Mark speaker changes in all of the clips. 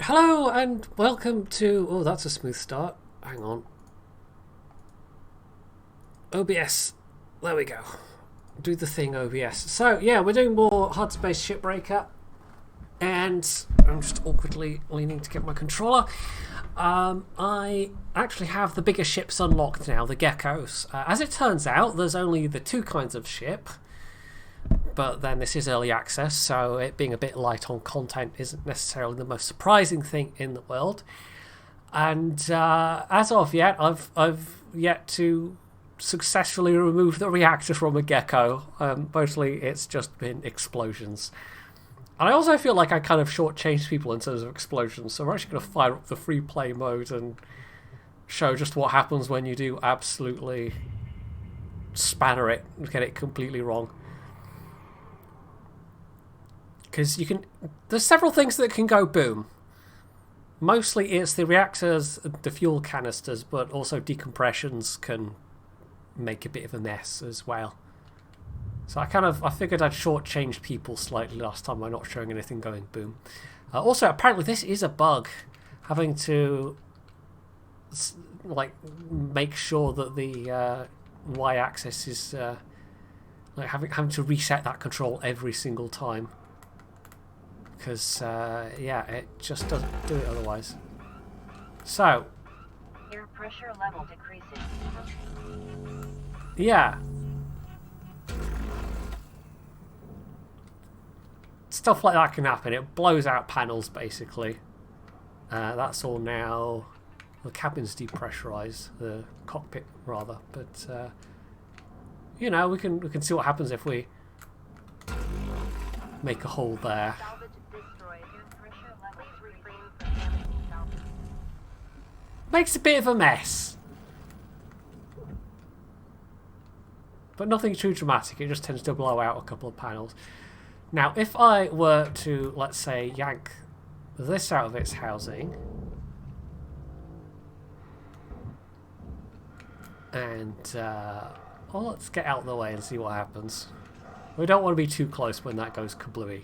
Speaker 1: Hello and welcome to... Oh, that's a smooth start. Hang on. OBS. There we go. Do the thing, OBS. So, yeah, we're doing more Hardspace Shipbreaker. And I'm just awkwardly leaning to get my controller. I actually have the bigger ships unlocked now, the Geckos. As it turns out, there's only the two kinds of ship. But then this is early access, so it being a bit light on content isn't necessarily the most surprising thing in the world. And as of yet, I've yet to successfully remove the reactor from a Gecko. Mostly it's just been explosions. And I also feel like I kind of shortchanged people in terms of explosions, so we're actually going to fire up the free play mode and show just what happens when you do absolutely spanner it and get it completely wrong. Because there's several things that can go boom. Mostly it's the reactors, the fuel canisters, but also decompressions can make a bit of a mess as well. So I figured I'd shortchange people slightly last time by not showing anything going boom. Also, apparently this is a bug, having to make sure that the y-axis is having to reset that control every single time. Because, yeah, it just doesn't do it otherwise. So.
Speaker 2: Air pressure level decreasing.
Speaker 1: Yeah. Stuff like that can happen. It blows out panels, basically. That's all now. The cabin's depressurized. The cockpit, rather. But, you know, we can see what happens if we make a hole there. Makes a bit of a mess. But nothing too dramatic, it just tends to blow out a couple of panels. Now, if I were to, let's say, yank this out of its housing, and, well, let's get out of the way and see what happens. We don't want to be too close when that goes kablooey.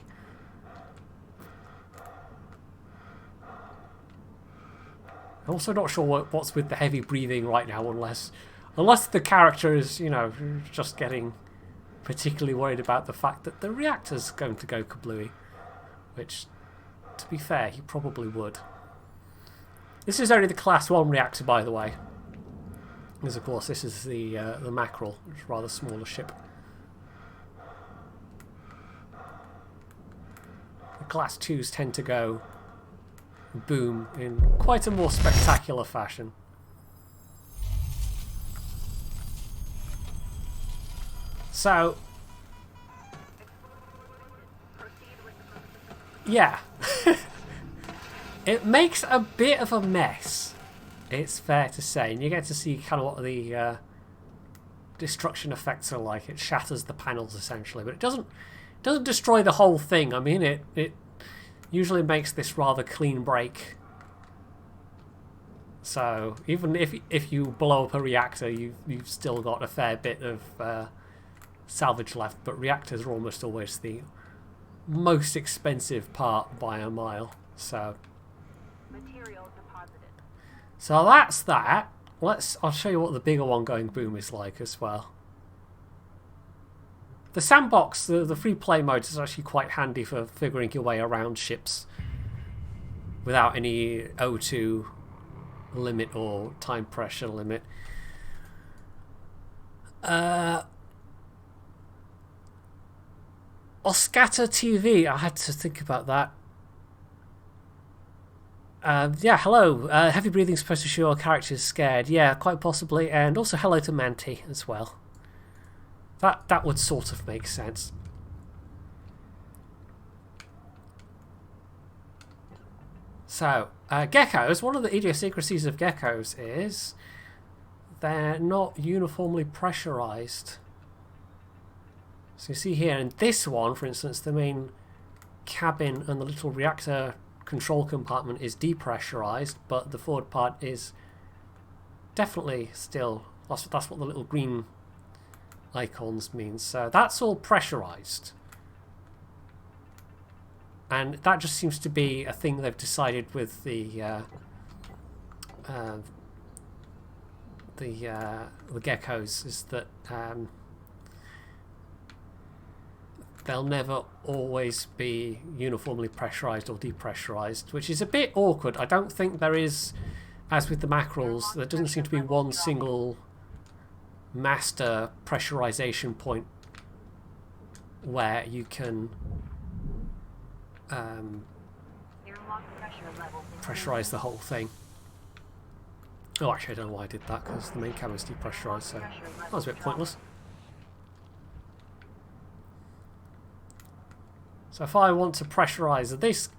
Speaker 1: I'm also not sure what's with the heavy breathing right now, unless the character is, you know, just getting particularly worried about the fact that the reactor's going to go kablooey. Which, to be fair, he probably would. This is only the Class 1 reactor, by the way. Because, of course, this is the Mackerel, which is a rather smaller ship. The Class 2s tend to go boom in quite a more spectacular fashion. So, yeah. It makes a bit of a mess, it's fair to say, and you get to see kind of what the destruction effects are like. It shatters the panels essentially, but it doesn't destroy the whole thing. I mean, it usually makes this rather clean break. So even if you blow up a reactor, you've still got a fair bit of salvage left. But reactors are almost always the most expensive part by a mile. So
Speaker 2: material deposited.
Speaker 1: So that's that. I'll show you what the bigger one going boom is like as well. The sandbox, the free play mode, is actually quite handy for figuring your way around ships without any O2 limit or time pressure limit. Oscata TV, I had to think about that. Yeah, hello. Heavy breathing is supposed to show our characters scared. Yeah, quite possibly. And also hello to Manti as well. That would sort of make sense. So, geckos, one of the idiosyncrasies of geckos is they're not uniformly pressurized. So you see here in this one, for instance, the main cabin and the little reactor control compartment is depressurized, but the forward part is definitely still... That's what the little green icons mean. So that's all pressurized. And that just seems to be a thing they've decided with the geckos, is that they'll never always be uniformly pressurized or depressurized, which is a bit awkward. I don't think there is, as with the mackerels, there doesn't seem to be one single master pressurization point where you can pressurize the whole thing. Oh, actually, I don't know why I did that, because the main cabin's depressurized, so that was a bit pointless. So if I want to pressurize this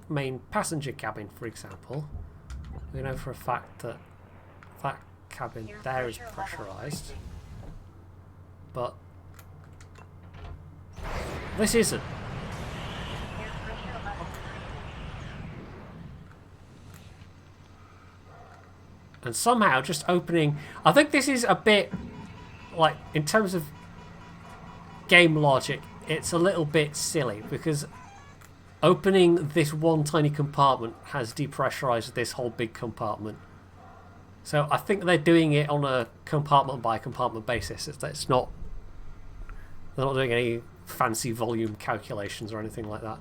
Speaker 1: main passenger cabin, for example, we know for a fact that that cabin there is pressurized, but this isn't. And somehow just opening... I think this is a bit, like, in terms of game logic, it's a little bit silly, because opening this one tiny compartment has depressurized this whole big compartment. So I think they're doing it on a compartment by compartment basis. It's not... They're not doing any fancy volume calculations or anything like that.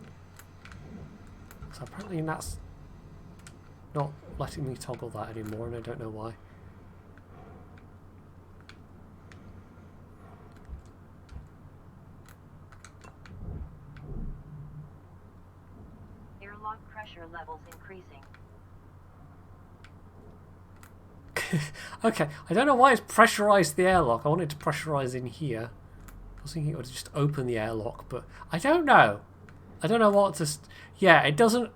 Speaker 1: So apparently that's not letting me toggle that anymore, and I don't know why.
Speaker 2: Airlock pressure levels increasing.
Speaker 1: Okay, I don't know why it's pressurized the airlock. I wanted to pressurize in here. I was thinking it would just open the airlock, but I don't know. I don't know what to... Yeah, it doesn't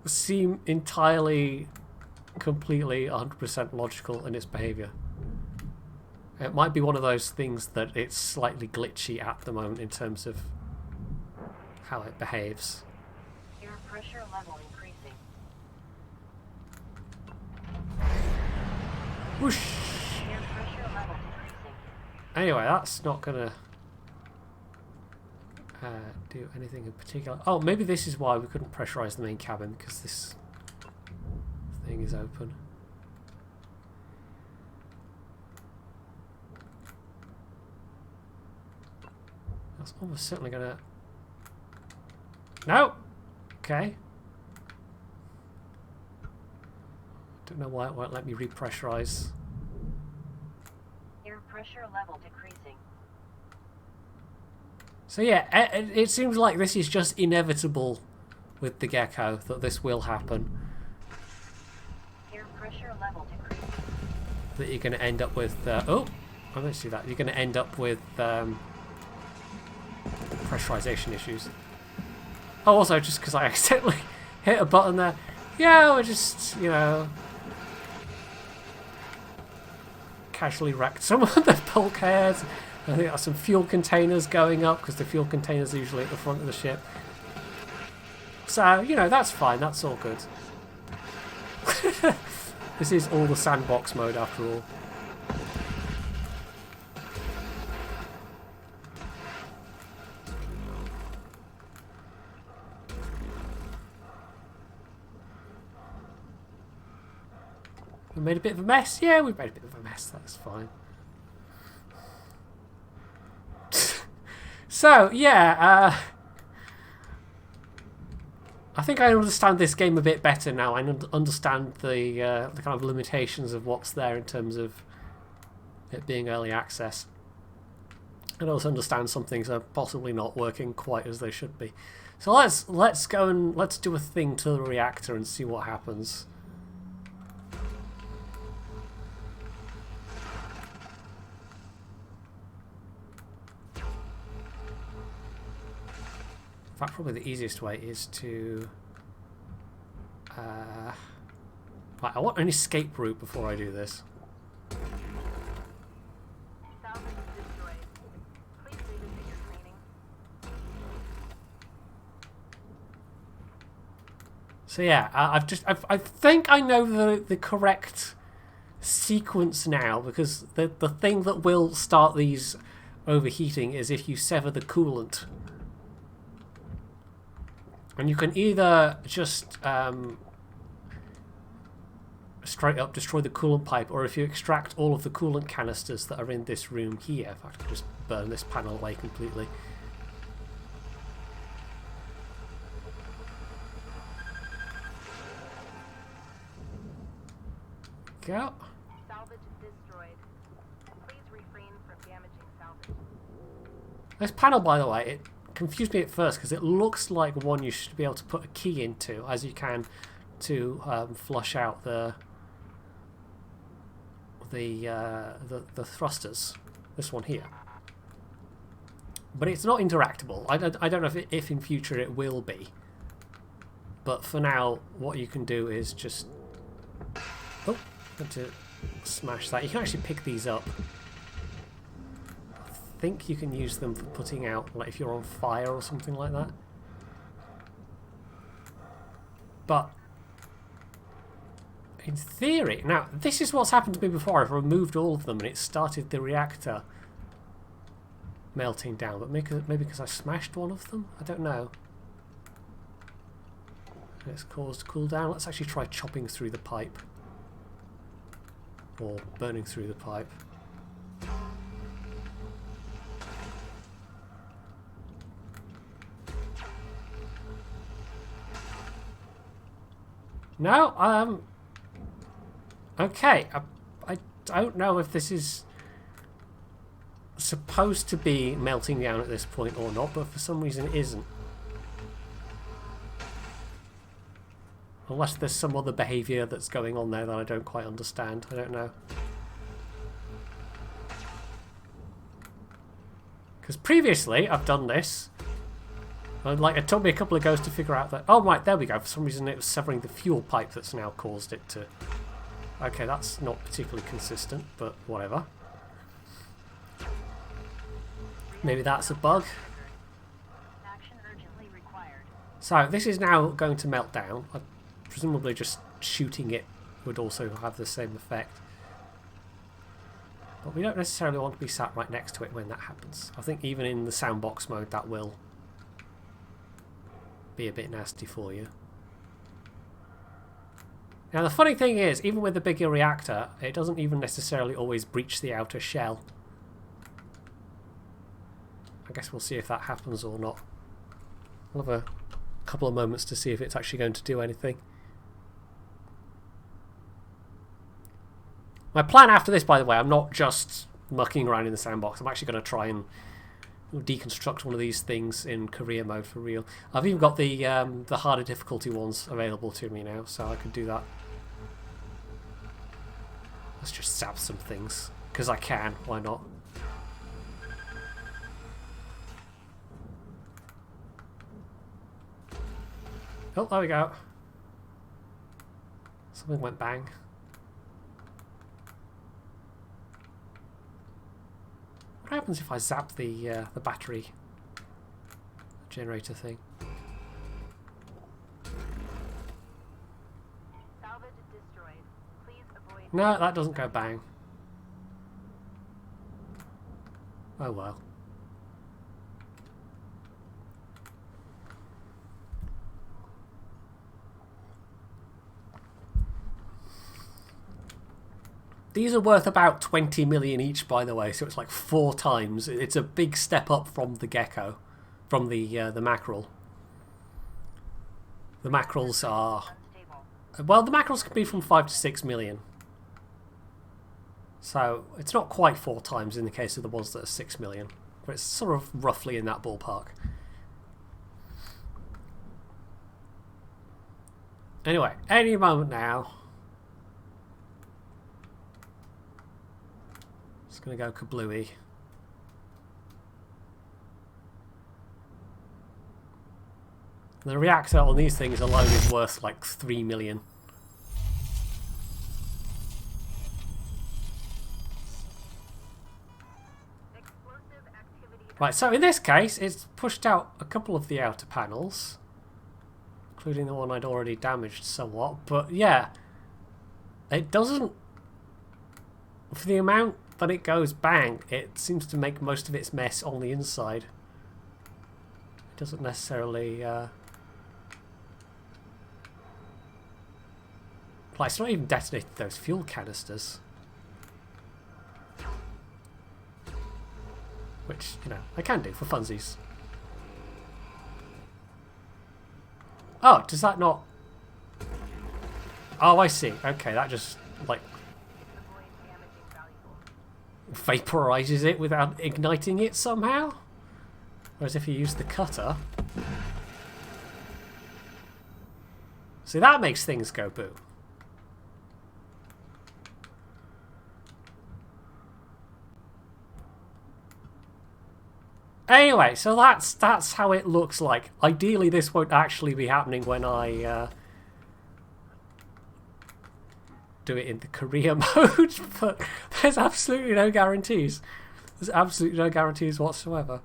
Speaker 1: seem entirely, completely 100% logical in its behavior. It might be one of those things that it's slightly glitchy at the moment in terms of how it behaves.
Speaker 2: Air pressure level increasing.
Speaker 1: Whoosh!
Speaker 2: Air pressure level decreasing.
Speaker 1: Anyway, that's not gonna do anything in particular. Oh, maybe this is why we couldn't pressurize the main cabin, because this thing is open. That's almost certainly gonna... No! Okay. Don't know why it won't let me repressurize.
Speaker 2: Air pressure level decreasing.
Speaker 1: So yeah, it seems like this is just inevitable with the Gecko, that this will happen.
Speaker 2: Air pressure level decreasing.
Speaker 1: That you're going to end up with... oh! I don't see that. You're going to end up with pressurization issues. Oh, also, just because I accidentally hit a button there. Yeah, we're just, you know... casually wrecked some of the bulkheads. I think there's some fuel containers going up, because the fuel containers are usually at the front of the ship. So, you know, that's fine. That's all good. This is all the sandbox mode after all. We made a bit of a mess? Yeah, we've made a bit of a mess. That's fine. So, yeah, I think I understand this game a bit better now. I understand the kind of limitations of what's there in terms of it being early access. And also understand some things are possibly not working quite as they should be. So let's go and let's do a thing to the reactor and see what happens. In fact, probably the easiest way is to... right, I want an escape route before I do this. So yeah, I think I know the correct sequence now, because the thing that will start these overheating is if you sever the coolant. And you can either just straight up destroy the coolant pipe, or if you extract all of the coolant canisters that are in this room here, if I could just burn this panel away completely. Go.
Speaker 3: Salvage destroyed. Please refrain from damaging salvage.
Speaker 1: This panel, by the way, it confused me at first because it looks like one you should be able to put a key into, as you can to flush out the thrusters. This one here, but it's not interactable. I don't know if in future it will be, but for now, what you can do is just to smash that. You can actually pick these up. I think you can use them for putting out, like if you're on fire or something like that. But in theory, now this is what's happened to me before. I've removed all of them and it started the reactor melting down, but maybe because I smashed one of them? I don't know. And it's caused cooldown. Let's actually try chopping through the pipe. Or burning through the pipe. No, okay, I don't know if this is supposed to be melting down at this point or not, but for some reason it isn't. Unless there's some other behaviour that's going on there that I don't quite understand. I don't know. Because previously I've done this. And like, it took me a couple of goes to figure out that... Oh, right, there we go. For some reason it was severing the fuel pipe that's now caused it to... Okay, that's not particularly consistent, but whatever. Maybe that's a bug.
Speaker 2: Action urgently required.
Speaker 1: So, this is now going to melt down. Presumably just shooting it would also have the same effect. But we don't necessarily want to be sat right next to it when that happens. I think even in the soundbox mode that will be a bit nasty for you. Now the funny thing is, even with the bigger reactor, it doesn't even necessarily always breach the outer shell. I guess we'll see if that happens or not. We'll have a couple of moments to see if it's actually going to do anything. My plan after this, by the way, I'm not just mucking around in the sandbox. I'm actually going to try and deconstruct one of these things in career mode for real. I've even got the harder difficulty ones available to me now, so I could do that. Let's just zap some things, because I can. Why not? Oh, there we go. Something went bang. What happens if I zap the battery generator thing?
Speaker 3: Salvage destroyed. Please avoid.
Speaker 1: No, that doesn't go bang. Oh well. These are worth about 20 million each, by the way, so it's like 4 times. It's a big step up from the Gecko, from the mackerel. The mackerels are... Well, the mackerels can be from 5 to 6 million. So, it's not quite 4 times in the case of the ones that are 6 million. But it's sort of roughly in that ballpark. Anyway, any moment now... It's going to go kablooey. The reactor on these things alone is worth like 3 million. Right, so in this case, it's pushed out a couple of the outer panels, including the one I'd already damaged somewhat, but yeah, it doesn't... For the amount that it goes bang, it seems to make most of its mess on the inside. It doesn't necessarily Like, it's not even detonated those fuel canisters. Which, you know, I can do for funsies. Oh, does that not... Oh, I see. Okay, that just, like,
Speaker 3: Avoid damaging valuables.
Speaker 1: vaporizes it without igniting it somehow? Whereas if you use the cutter... See, that makes things go boom. Anyway, so that's how it looks like. Ideally, this won't actually be happening when I do it in the career mode, but there's absolutely no guarantees. There's absolutely no guarantees whatsoever.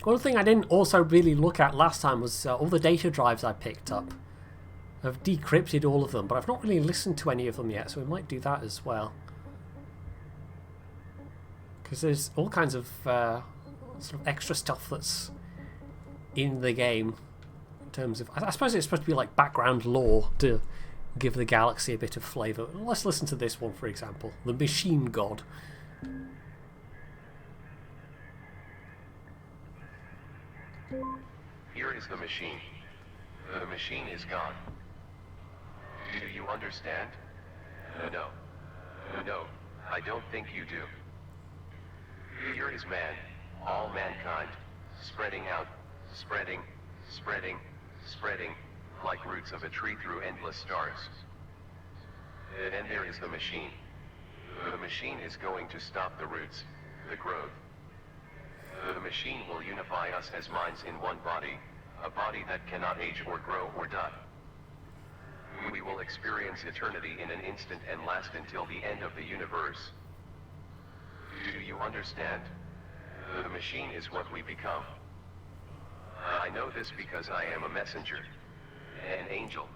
Speaker 1: One thing I didn't also really look at last time was all the data drives I picked up. I've decrypted all of them, but I've not really listened to any of them yet, so we might do that as well. Because there's all kinds of sort of extra stuff that's in the game in terms of... I suppose it's supposed to be like background lore to give the galaxy a bit of flavour. Let's listen to this one, for example. The Machine God.
Speaker 4: Here is the machine. The machine is gone. Do you understand? No. No, I don't think you do. Here is man, all mankind, spreading out, spreading, like roots of a tree through endless stars. And there is the machine. The machine is going to stop the roots, the growth. The machine will unify us as minds in one body, a body that cannot age or grow or die. We will experience eternity in an instant and last until the end of the universe. Do you understand? The machine is what we become. I know this because I am a messenger, an angel.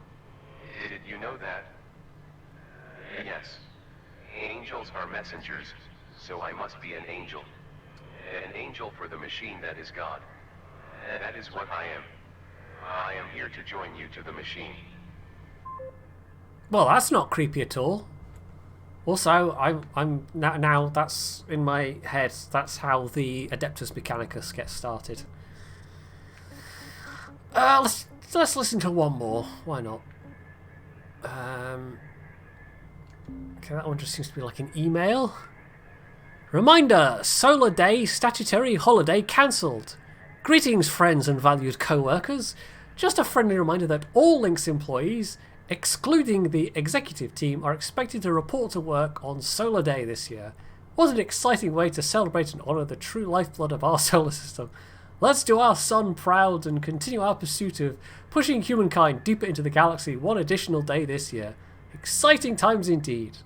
Speaker 4: Did you know that? Yes. Angels are messengers, so I must be an angel. An angel for the machine that is God. And that is what I am. I am here to join you to the machine.
Speaker 1: Well, that's not creepy at all. Also, I'm now that's in my head. That's how the Adeptus Mechanicus gets started. Let's listen to one more. Why not? Okay, that one just seems to be like an email. Reminder: Solar Day statutory holiday cancelled. Greetings, friends and valued co-workers. Just a friendly reminder that all Lynx employees, excluding the executive team, are expected to report to work on Solar Day this year. What an exciting way to celebrate and honour the true lifeblood of our solar system. Let's do our sun proud and continue our pursuit of pushing humankind deeper into the galaxy one additional day this year. Exciting times indeed.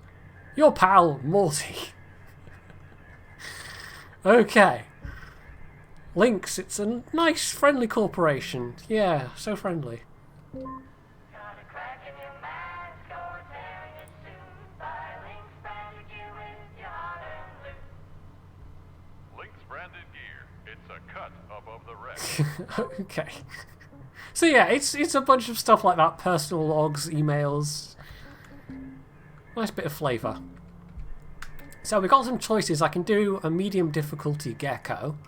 Speaker 1: Your pal, Morty. Okay. Lynx, it's a nice, friendly corporation. Yeah, so friendly. Okay. So yeah, it's a bunch of stuff like that. Personal logs, emails. Nice bit of flavour. So we've got some choices. I can do a medium difficulty Gecko.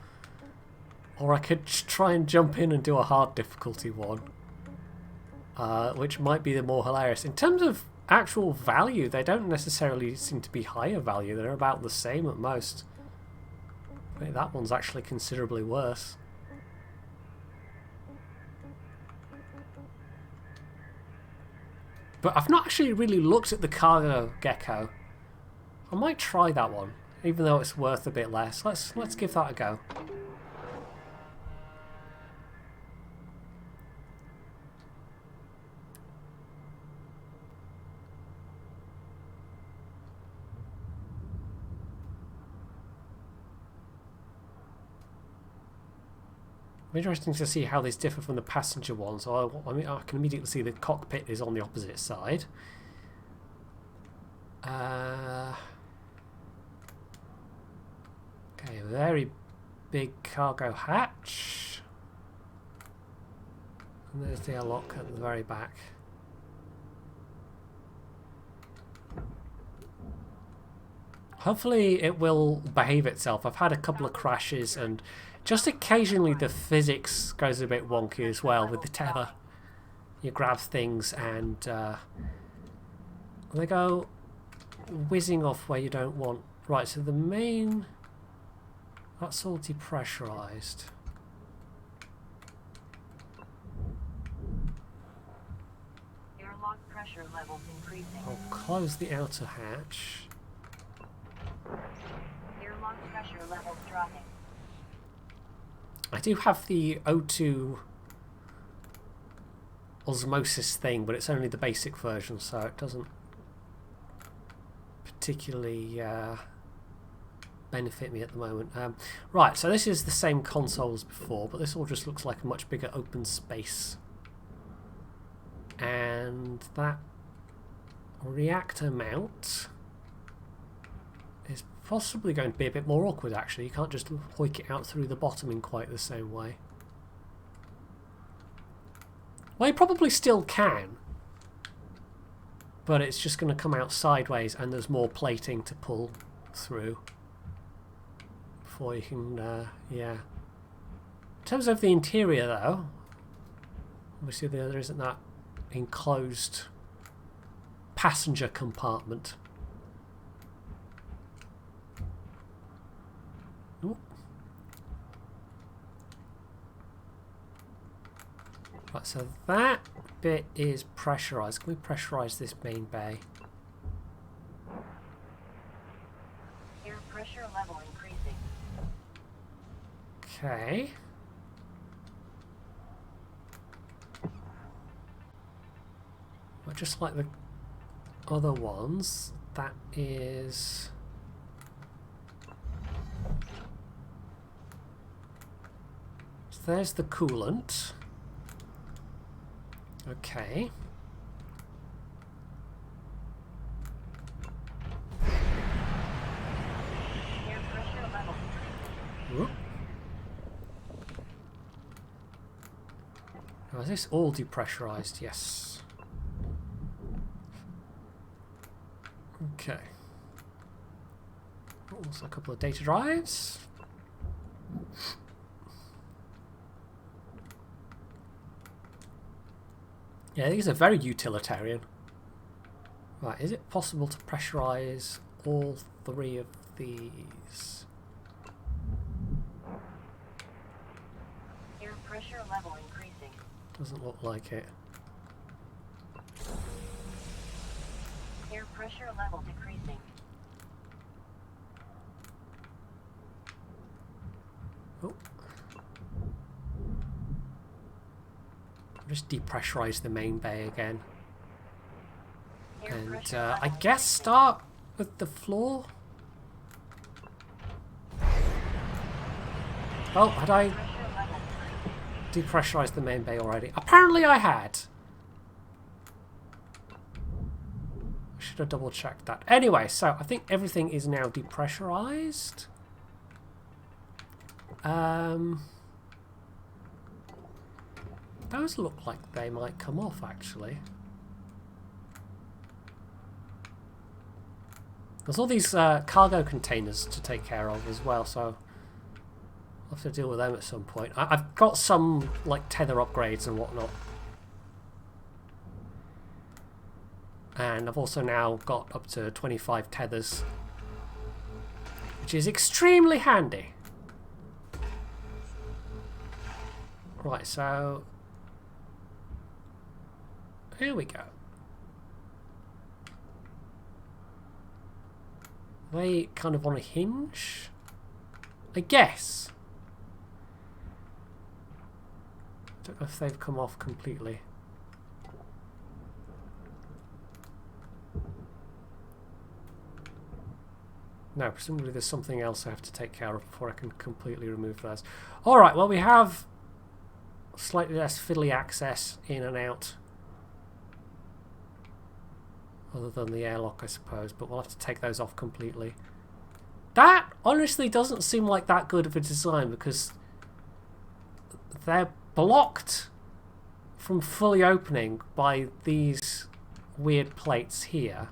Speaker 1: Or I could try and jump in and do a hard difficulty one. Which might be the more hilarious. In terms of actual value, they don't necessarily seem to be higher value. They're about the same at most. Wait, that one's actually considerably worse. But I've not actually really looked at the cargo Gecko. I might try that one, even though it's worth a bit less. Let's give that a go. Interesting to see how these differ from the passenger ones. So I can immediately see the cockpit is on the opposite side. Okay, very big cargo hatch. And there's the airlock at the very back. Hopefully it will behave itself. I've had a couple of crashes and just occasionally the physics goes a bit wonky as well with the tether. You grab things and they go whizzing off where you don't want. Right, so the main... That's all depressurized.
Speaker 2: Airlock pressure levels increasing.
Speaker 1: I'll close the outer hatch.
Speaker 2: Airlock pressure levels dropping.
Speaker 1: I do have the O2 osmosis thing, but it's only the basic version, so it doesn't particularly benefit me at the moment. Right, so this is the same console as before, but this all just looks like a much bigger open space. And that reactor mount is possibly going to be a bit more awkward, actually. You can't just hoik it out through the bottom in quite the same way. Well, you probably still can, but it's just going to come out sideways and there's more plating to pull through before you can, yeah. In terms of the interior, though, obviously there isn't that enclosed passenger compartment. Ooh. Right, so that bit is pressurized. Can we pressurize this main bay?
Speaker 2: Air pressure level increasing.
Speaker 1: Okay. But just like the other ones, that is... So there's the coolant. Okay.
Speaker 2: Air pressure level increasing.
Speaker 1: Whoop. Now, is this all depressurized? Yes. Okay. Also a couple of data drives. Yeah, these are very utilitarian. Right, is it possible to pressurize all three of these?
Speaker 2: Air pressure level increasing.
Speaker 1: Doesn't look like it.
Speaker 2: Air pressure level decreasing.
Speaker 1: Oh. Just depressurize the main bay again.
Speaker 2: Air
Speaker 1: And
Speaker 2: pressure
Speaker 1: I
Speaker 2: level
Speaker 1: guess
Speaker 2: increasing.
Speaker 1: start with the floor. Oh, had I
Speaker 2: Pressure level increasing.
Speaker 1: depressurized the main bay already? Apparently I had. I should have double checked that. Anyway, so I think everything is now depressurized. Those look like they might come off, actually. There's all these cargo containers to take care of as well, so I'll have to deal with them at some point. I've got some like tether upgrades and whatnot. And I've also now got up to 25 tethers, which is extremely handy. Right, so here we go. They kind of on a hinge, I guess. Don't know if they've come off completely. No, presumably there's something else I have to take care of before I can completely remove those. Alright, well we have slightly less fiddly access in and out. Other than the airlock, I suppose, but we'll have to take those off completely. That honestly doesn't seem like that good of a design because they're blocked from fully opening by these weird plates here.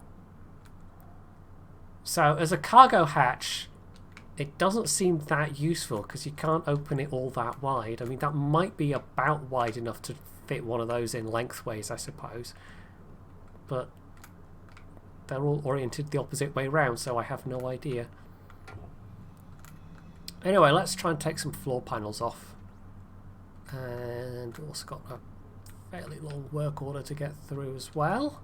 Speaker 1: So as a cargo hatch, it doesn't seem that useful because you can't open it all that wide. I mean, that might be about wide enough to fit one of those in lengthways, I suppose. But they're all oriented the opposite way round, so I have no idea. Anyway, let's try and take some floor panels off. And we've also got a fairly long work order to get through as well.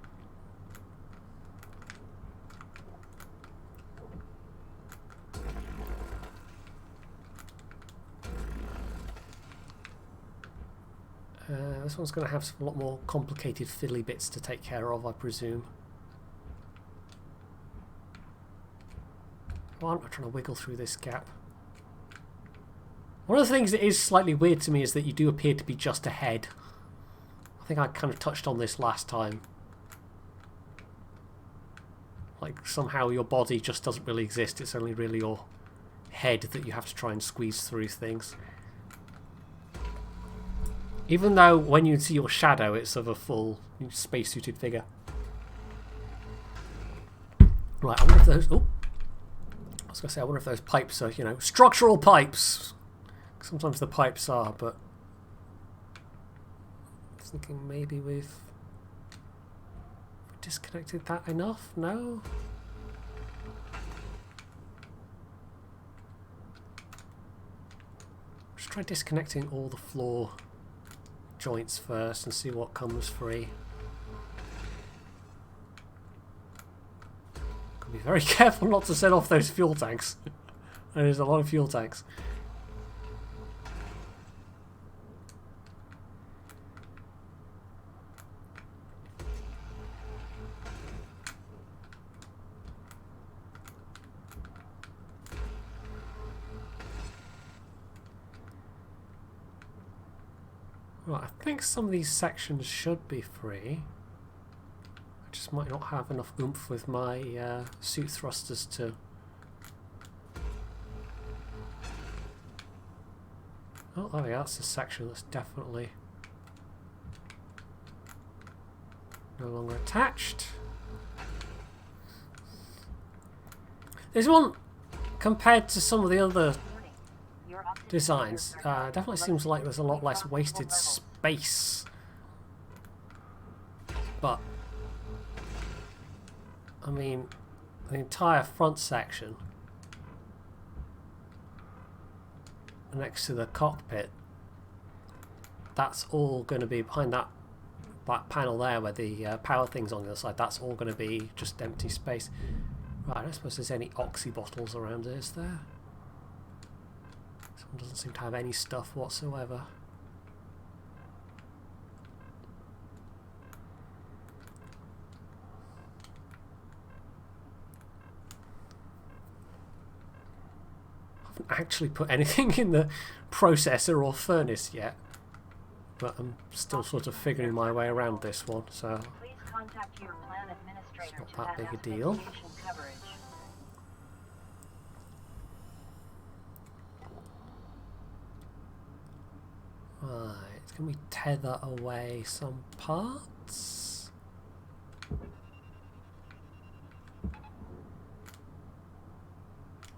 Speaker 1: This one's going to have a lot more complicated fiddly bits to take care of, I presume. Well, I'm not trying to wiggle through this gap. One of the things that is slightly weird to me is that you do appear to be just ahead. I think I kind of touched on this last time. Like somehow your body just doesn't really exist, it's only really your head that you have to try and squeeze through things. Even though when you see your shadow, it's of a full spacesuited figure. Right, I wonder if those... Oh! I was going to say, I wonder if those pipes are, you know, structural pipes! Sometimes the pipes are, but... I was thinking maybe we've disconnected that enough? No? Just try disconnecting all the floor joints first and see what comes free. Gotta be very careful not to set off those fuel tanks. There's a lot of fuel tanks. Right, I think some of these sections should be free. I just might not have enough oomph with my suit thrusters to... Oh, there we are. That's a section that's definitely no longer attached. This one, compared to some of the other designs, definitely seems like there's a lot less wasted space. But I mean, the entire front section next to the cockpit, that's all going to be behind that panel there where the power thing's on the other side. That's all going to be just empty space. Right, I don't suppose there's any oxy bottles around, is there? This one doesn't seem to have any stuff whatsoever. I haven't actually put anything in the processor or furnace yet, but I'm still sort of figuring my way around this one, so
Speaker 2: Please contact your plan administrator
Speaker 1: it's
Speaker 2: to
Speaker 1: not that big a
Speaker 2: ask
Speaker 1: deal.
Speaker 2: vacation coverage.
Speaker 1: Right, can we tether away some parts?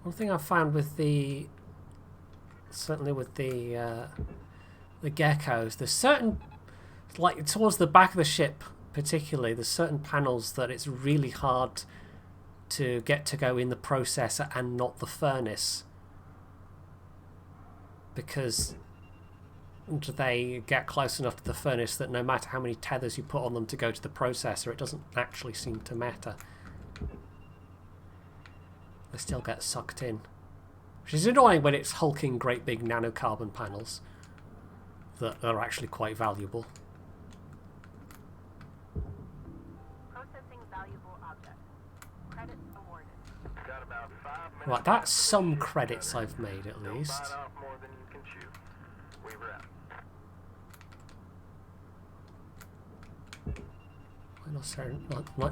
Speaker 1: One thing I found with certainly with the geckos, there's certain, like towards the back of the ship particularly, there's certain panels that it's really hard to get to go in the processor and not the furnace, because they get close enough to the furnace that no matter how many tethers you put on them to go to the processor, it doesn't actually seem to matter. They still get sucked in. Which is annoying when it's hulking great big nanocarbon panels that are actually quite valuable.
Speaker 3: Processing valuable object. Credits awarded.
Speaker 5: Got about 5 minutes.
Speaker 1: Right, that's some credits I've made at
Speaker 5: Don't
Speaker 1: least.
Speaker 5: bite off more than you can chew. Weaver out.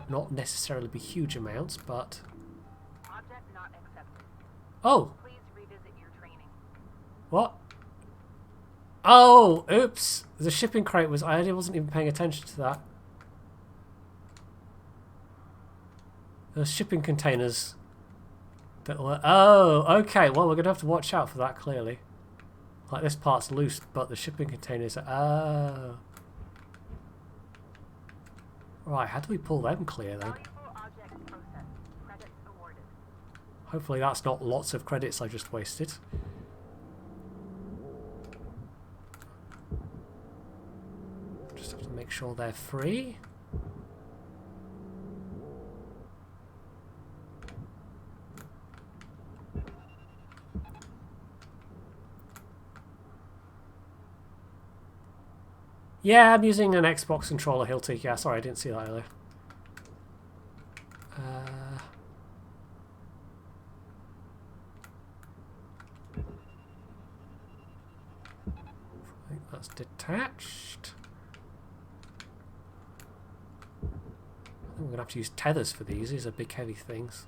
Speaker 1: Not necessarily be huge amounts, but...
Speaker 3: Object not accepted.
Speaker 1: Oh!
Speaker 3: Please revisit your training.
Speaker 1: What? Oh, oops. The shipping crate was... I wasn't even paying attention to that. There's shipping containers that were... Oh, okay. Well, we're going to have to watch out for that, clearly. Like, this part's loose, but the shipping containers are... Oh. Right, how do we pull them clear, then?
Speaker 3: Valuable objects processed. Credits awarded.
Speaker 1: Hopefully that's not lots of credits I just wasted. Just have to make sure they're free. Yeah, I'm using an Xbox controller, Hilty. Yeah, sorry, I didn't see that earlier. I think that's detached. I think we're going to have to use tethers for these. These are big, heavy things.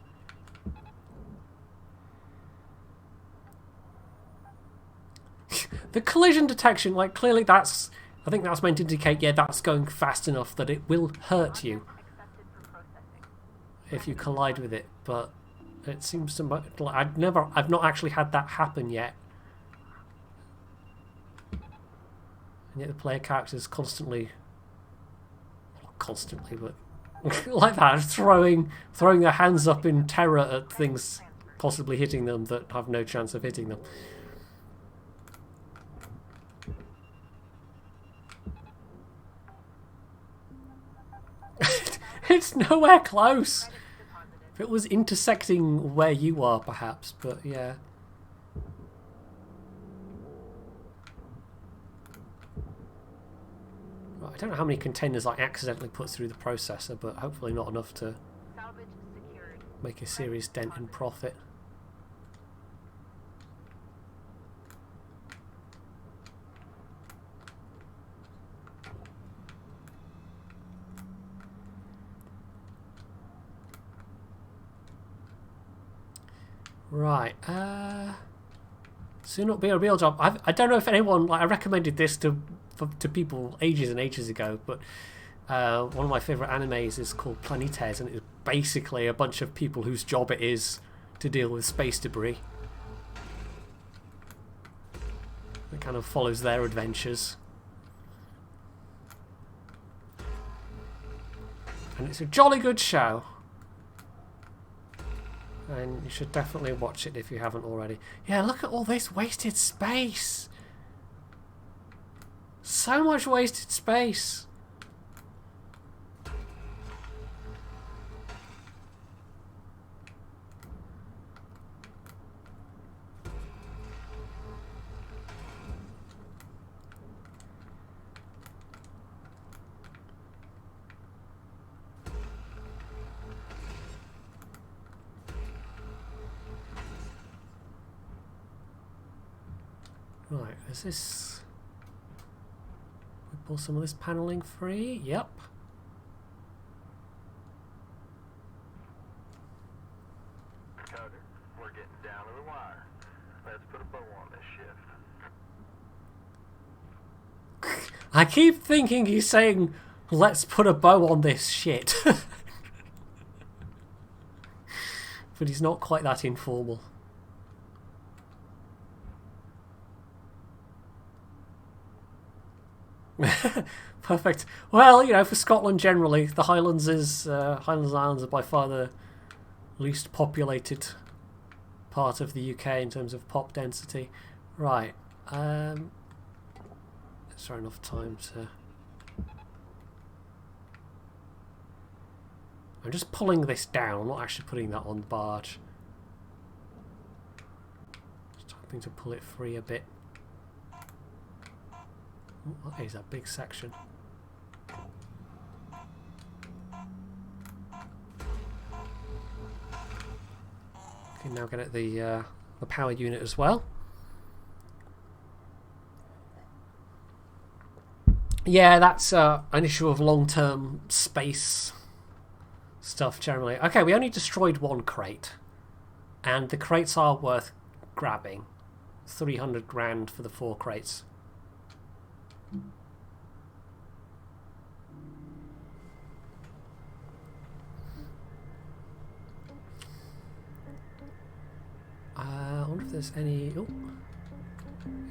Speaker 1: The collision detection, like, clearly that's... I think that's meant to indicate, yeah, that's going fast enough that it will hurt you
Speaker 3: Accepted for processing.
Speaker 1: if you collide with it, but it seems to... Like, I've not actually had that happen yet. And yet the player character's constantly... Not constantly, but... like that, throwing their hands up in terror at things possibly hitting them that have no chance of hitting them. It's nowhere close. If it was intersecting where you are, perhaps, but yeah. Right, I don't know how many containers I accidentally put through the processor, but hopefully not enough to
Speaker 3: Salvage secured.
Speaker 1: make a serious dent in profit. Right, soon it'll be a real job. I don't know if anyone, like, I recommended this to people ages and ages ago, but one of my favourite animes is called Planetes, and it's basically a bunch of people whose job it is to deal with space debris. It kind of follows their adventures. And it's a jolly good show. And you should definitely watch it if you haven't already. Yeah, look at all this wasted space. So much wasted space. Right, is this... We pull some of this paneling free? Yep.
Speaker 5: Coder, we're getting down to the wire. Let's put a bow on this shift.
Speaker 1: I keep thinking he's saying, let's put a bow on this shit. But he's not quite that informal. Perfect. Well, you know, for Scotland generally, the Highlands Islands are by far the least populated part of the UK in terms of pop density. Right. Is there enough time to... I'm just pulling this down. I'm not actually putting that on the barge. Just hoping to pull it free a bit. Oh, that is a big section. Can now get at the power unit as well. Yeah, that's an issue of long-term space stuff generally. Okay, we only destroyed one crate, and the crates are worth grabbing. 300 grand for the 4 crates. I wonder if there's any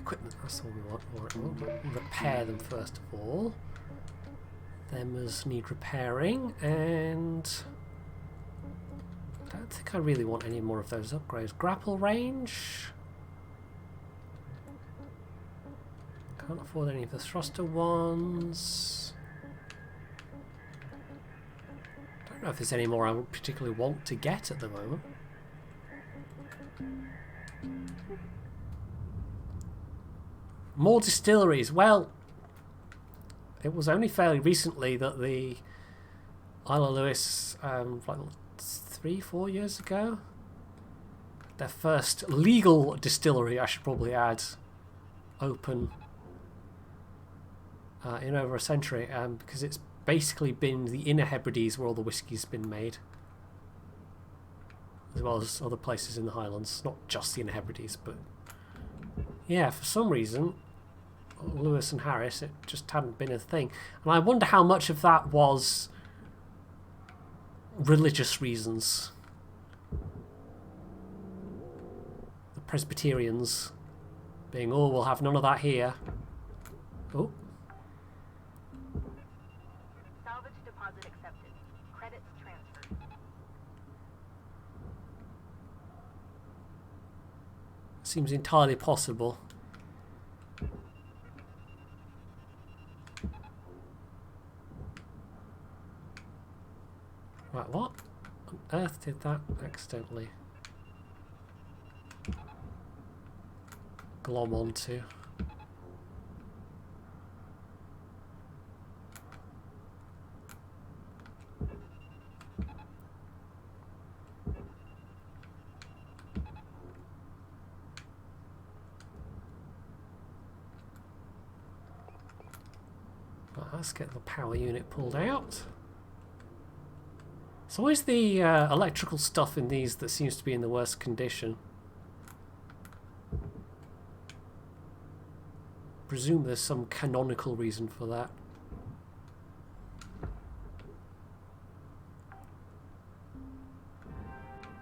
Speaker 1: equipment. That's all we want. Alright, we'll repair them first of all. Them as need repairing, and I don't think I really want any more of those upgrades. Grapple range. Can't afford any of the thruster ones. Don't know if there's any more I would particularly want to get at the moment. More distilleries. Well, it was only fairly recently that the Isle of Lewis, like 3-4 years ago, their first legal distillery, I should probably add, open in over a century, because it's basically been the Inner Hebrides where all the whiskey's been made, as well as other places in the Highlands, not just the Inner Hebrides, but yeah, for some reason Lewis and Harris, it just hadn't been a thing. And I wonder how much of that was religious reasons. The Presbyterians being, oh, we'll have none of that here. Oh.
Speaker 3: Salvage deposit accepted. Credits transferred.
Speaker 1: Seems entirely possible. Right, what on earth did that accidentally glom onto? Right, let's get the power unit pulled out. It's always the electrical stuff in these that seems to be in the worst condition. Presume there's some canonical reason for that.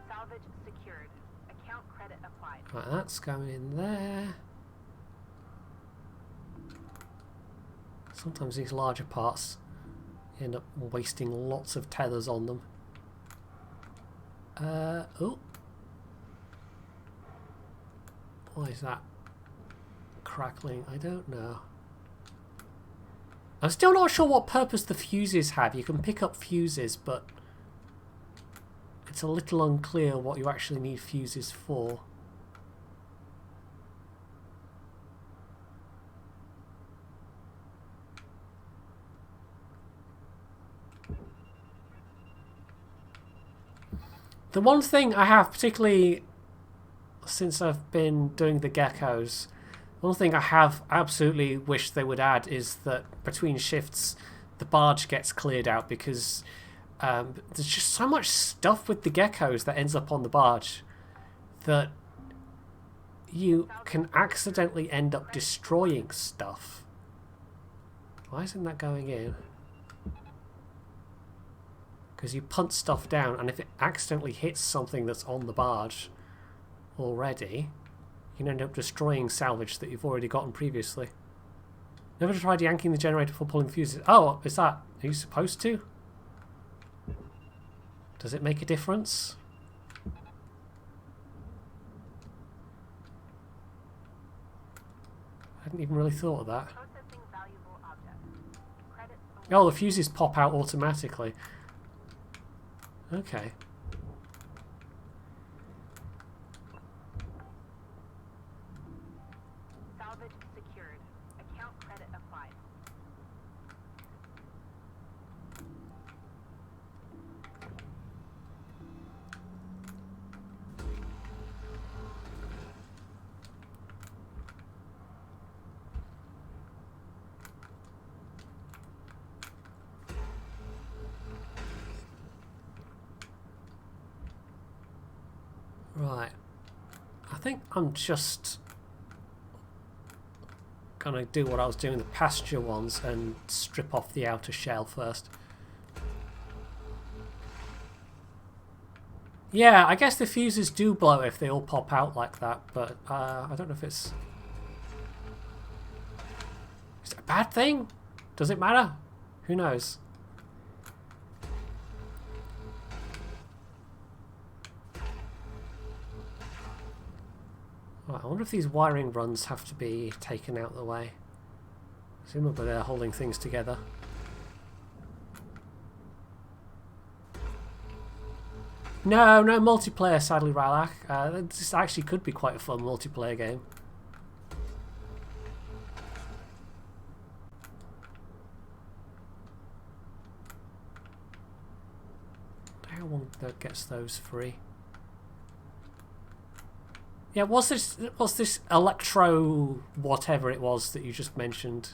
Speaker 3: Salvage secured. Account credit applied.
Speaker 1: Right, that's going in there. Sometimes these larger parts end up wasting lots of tethers on them. Oh. Why is that crackling? I don't know. I'm still not sure what purpose the fuses have. You can pick up fuses, but it's a little unclear what you actually need fuses for. The one thing I have, particularly since I've been doing the Geckos, one thing I have absolutely wished they would add is that between shifts the barge gets cleared out, because there's just so much stuff with the Geckos that ends up on the barge that you can accidentally end up destroying stuff. Why isn't that going in? Because you punt stuff down, and if it accidentally hits something that's on the barge already, you can end up destroying salvage that you've already gotten previously. Never tried yanking the generator for pulling the fuses. Oh, is that... Are you supposed to? Does it make a difference? I hadn't even really thought of that.
Speaker 3: Processing valuable objects. Credits
Speaker 1: Oh, the fuses pop out automatically. Okay.
Speaker 3: salvage secured. Account credit applied.
Speaker 1: Right. I think I'm just gonna do what I was doing with the passenger ones and strip off the outer shell first. Yeah, I guess the fuses do blow if they all pop out like that, but I don't know if it's... Is it a bad thing? Does it matter? Who knows? Right, I wonder if these wiring runs have to be taken out of the way. Presumably they're holding things together. No, no multiplayer, sadly, Ralak. This actually could be quite a fun multiplayer game. How one that gets those free? Yeah, what's this electro whatever it was that you just mentioned?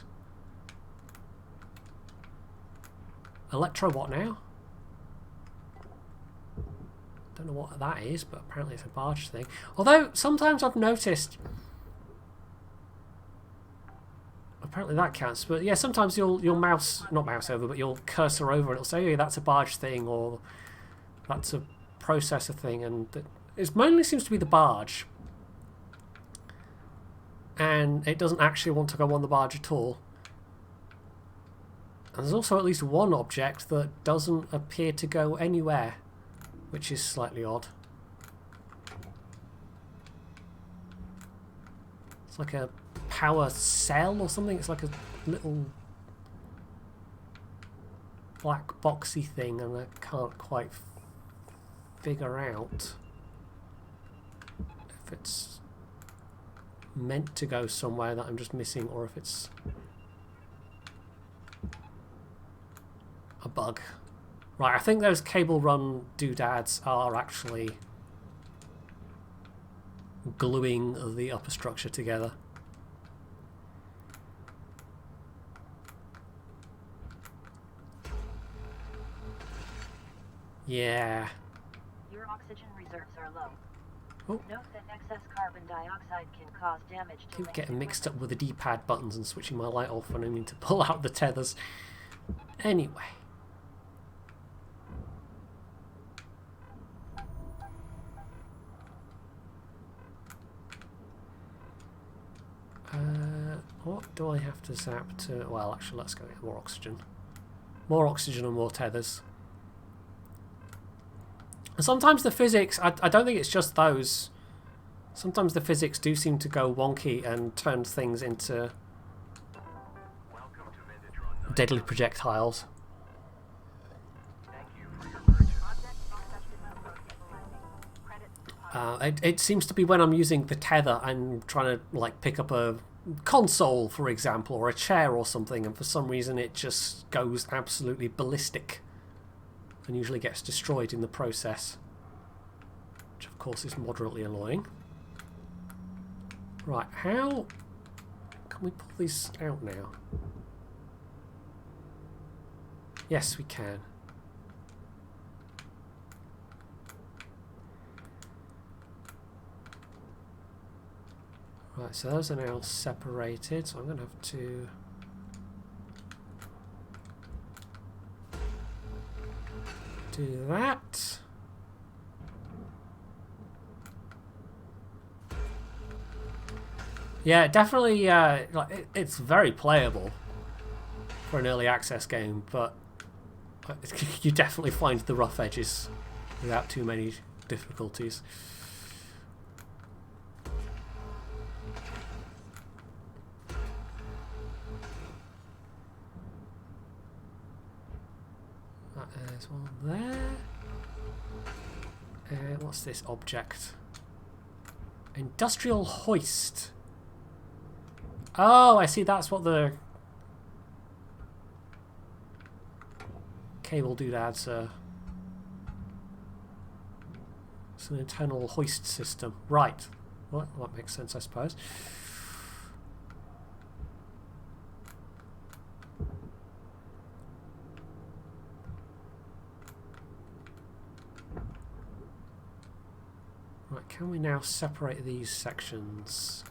Speaker 1: Electro what now? Don't know what that is, but apparently it's a barge thing. Although sometimes I've noticed, apparently that counts. But yeah, sometimes you'll not mouse over, but you'll cursor over and it'll say, "Oh, yeah, that's a barge thing," or "That's a processor thing," and it mainly seems to be the barge. And it doesn't actually want to go on the barge at all. And there's also at least one object that doesn't appear to go anywhere, which is slightly odd. It's like a power cell or something. It's like a little black boxy thing, and I can't quite figure out if it's meant to go somewhere that I'm just missing, or if it's a bug. Right, I think those cable run doodads are actually gluing the upper structure together. Yeah.
Speaker 2: Your oxygen reserves are low.
Speaker 1: Oh.
Speaker 2: Note that excess carbon dioxide can cause damage to
Speaker 1: Keep
Speaker 2: linked
Speaker 1: getting mixed up
Speaker 2: equipment.
Speaker 1: with the D-pad buttons and switching my light off when I need to pull out the tethers. Anyway. What do I have to zap to... Well, actually, let's go get more oxygen. More oxygen and more tethers. And sometimes the physics... I don't think it's just those. Sometimes the physics do seem to go wonky and turn things into deadly projectiles. It seems to be when I'm using the tether, I'm trying to like pick up a console, for example, or a chair or something, and for some reason it just goes absolutely ballistic and usually gets destroyed in the process, which of course is moderately annoying. Right, how can we pull these out now? Yes, we can. Right, so those are now separated, so I'm going to have to do that. Yeah, definitely, like, it's very playable for an early access game, but you definitely find the rough edges without too many difficulties. There's one there. What's this object? Industrial hoist. Oh, I see. That's what the cable doodads are. It's an internal hoist system. Right. Well, that makes sense, I suppose. Right, can we now separate these sections?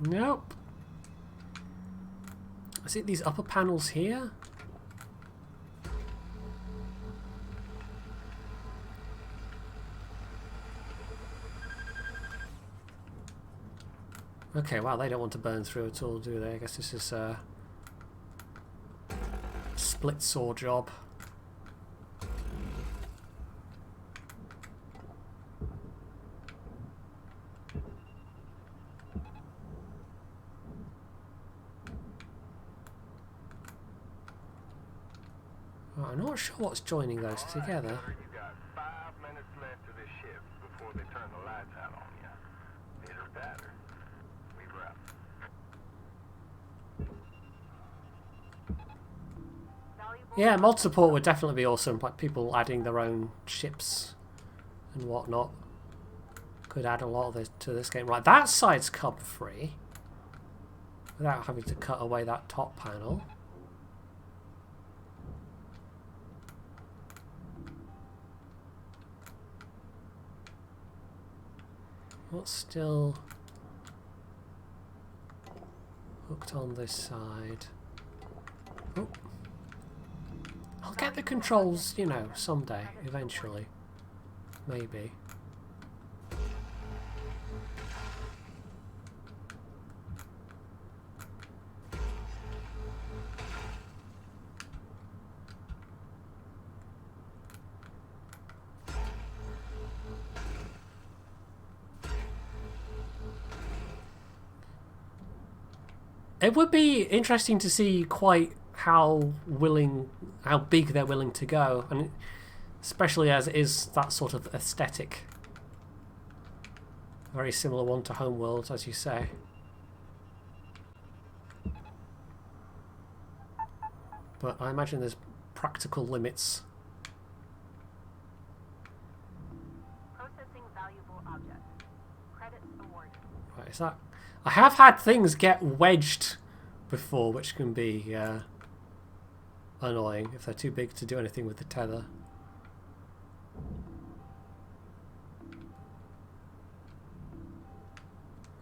Speaker 1: Nope. Is it these upper panels here? Okay, wow, they don't want to burn through at all, do they? I guess this is a split saw job. I'm not sure what's joining those together.
Speaker 5: You got 5 minutes left to this shift before they turn the lights out on you. Hit or batter. We wrap.
Speaker 1: Yeah, mod support would definitely be awesome. Like people adding their own ships and whatnot could add a lot of this to this game. Right, that side's come free without having to cut away that top panel. What's still hooked on this side? Oh. I'll get the controls, you know, someday, eventually. Maybe. It would be interesting to see quite how big they're willing to go, and especially as it is that sort of aesthetic. Very similar one to Homeworld, as you say. But I imagine there's practical limits.
Speaker 3: Processing valuable object. Credits awarded.
Speaker 1: Right, is that... I have had things get wedged before, which can be annoying if they're too big to do anything with the tether.